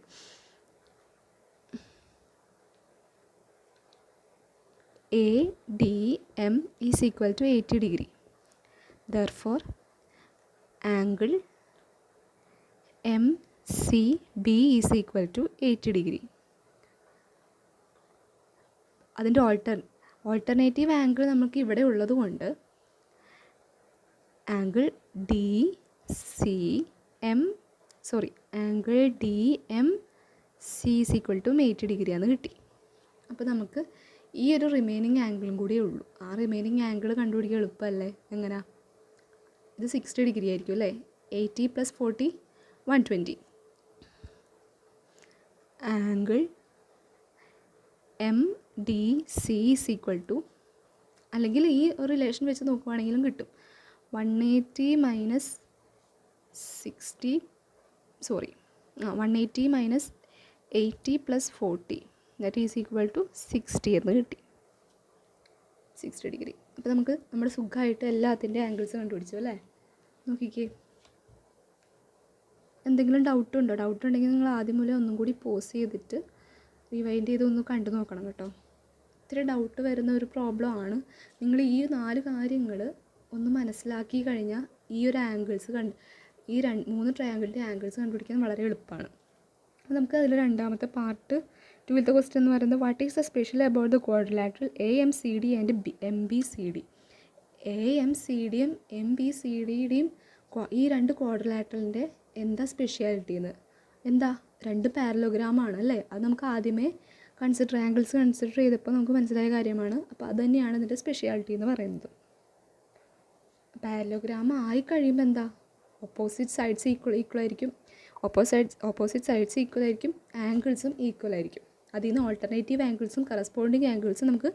ADM is equal to 80 degree. Therefore, angle MCB is equal to 80 degree. അതിൻ്റെ ഓൾട്ടർനേറ്റീവ് ആംഗിൾ നമുക്ക് ഇവിടെ ഉള്ളത് കൊണ്ട് angle DMC is equal to 80 degree ആണ് കിട്ടി. അപ്പോൾ നമുക്ക് ഈ ഒരു റിമൈനിങ് ആംഗിളും കൂടിയേ ഉള്ളൂ. ആ റിമൈനിങ് ആംഗിൾ കണ്ടുപിടിക്കാൻ എളുപ്പമല്ലേ? എങ്ങനെയാ? ഇത് 60 ഡിഗ്രി ആയിരിക്കും അല്ലേ? 80 + 40 120. Angle MDC is equal to, അല്ലെങ്കിൽ ഈ ഒരു റിലേഷൻ വെച്ച് നോക്കുവാണെങ്കിലും കിട്ടും, 180 - 80 + 40 ദാറ്റ് ഈസ് ഈക്വൽ ടു 60 എന്ന് കിട്ടി. 60 ഡിഗ്രി. അപ്പോൾ നമുക്ക് നമ്മുടെ സുഖമായിട്ട് എല്ലാത്തിൻ്റെ ആംഗിൾസ് കണ്ടുപിടിച്ചു അല്ലേ? നോക്കിക്കേ, എന്തെങ്കിലും ഡൗട്ട് ഉണ്ടോ? ഡൗട്ട് ഉണ്ടെങ്കിൽ നിങ്ങൾ ആദ്യം മുതലേ ഒന്നും കൂടി പോസ് ചെയ്തിട്ട് റിവൈൻഡ് ചെയ്ത് ഒന്ന് കണ്ടു നോക്കണം കേട്ടോ. ഇത്തിരി ഡൗട്ട് വരുന്ന ഒരു പ്രോബ്ലം ആണ്. നിങ്ങൾ ഈ 4 കാര്യങ്ങൾ ഒന്ന് മനസ്സിലാക്കി കഴിഞ്ഞാൽ ഈ ഒരു ആംഗിൾസ് ഈ 3 ട്രയാങ്കിളിൻ്റെ ആംഗിൾസ് കണ്ടുപിടിക്കാൻ വളരെ എളുപ്പമാണ്. അപ്പോൾ നമുക്ക് അതിൽ രണ്ടാമത്തെ പാർട്ട് 2ത്തെ ക്വസ്റ്റ്യൻ എന്ന് പറയുന്നത്, what is the special about the quadrilateral AMCD and MBCD. AMCDയും MBCDയുടെയും ഈ 2 ക്വാഡ്രിലാറ്ററലിൻ്റെ എന്താ സ്പെഷ്യാലിറ്റി എന്ന്? എന്താ? 2 പാരലോഗ്രാമാണ് അല്ലേ? അത് നമുക്ക് ആദ്യമേ ആംഗിൾസ് കൺസിഡർ ചെയ്തപ്പോൾ നമുക്ക് മനസ്സിലായ കാര്യമാണ്. അപ്പോൾ അത് തന്നെയാണ് ഇതിൻ്റെ സ്പെഷ്യാലിറ്റി എന്ന് പറയുന്നത്. പാരലോഗ്രാം ആയി കഴിയുമ്പോൾ എന്താ? ഓപ്പോസിറ്റ് സൈഡ്സ് ഈക്വൽ ആയിരിക്കും. ഓപ്പോസിറ്റ് സൈഡ്സ് ഈക്വൽ ആയിരിക്കും, ആംഗിൾസും ഈക്വൽ ആയിരിക്കും. അതിൽ നിന്ന് ഓൾട്ടർനേറ്റീവ് ആംഗിൾസും കറസ്പോണ്ടിങ് ആംഗിൾസും നമുക്ക്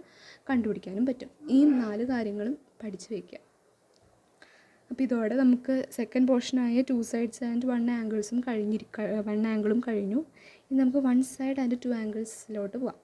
കണ്ടുപിടിക്കാനും പറ്റും. ഈ 4 കാര്യങ്ങളും പഠിച്ചു വയ്ക്കുക. അപ്പോൾ ഇതോടെ നമുക്ക് സെക്കൻഡ് പോർഷനായ 2 സൈഡ്സ് ആൻഡ് 1 ആംഗിൾസും 1 ആംഗിളും കഴിഞ്ഞു. ഇനി നമുക്ക് 1 സൈഡ് ആൻഡ് 2 ആംഗിൾസിലോട്ട് പോവാം.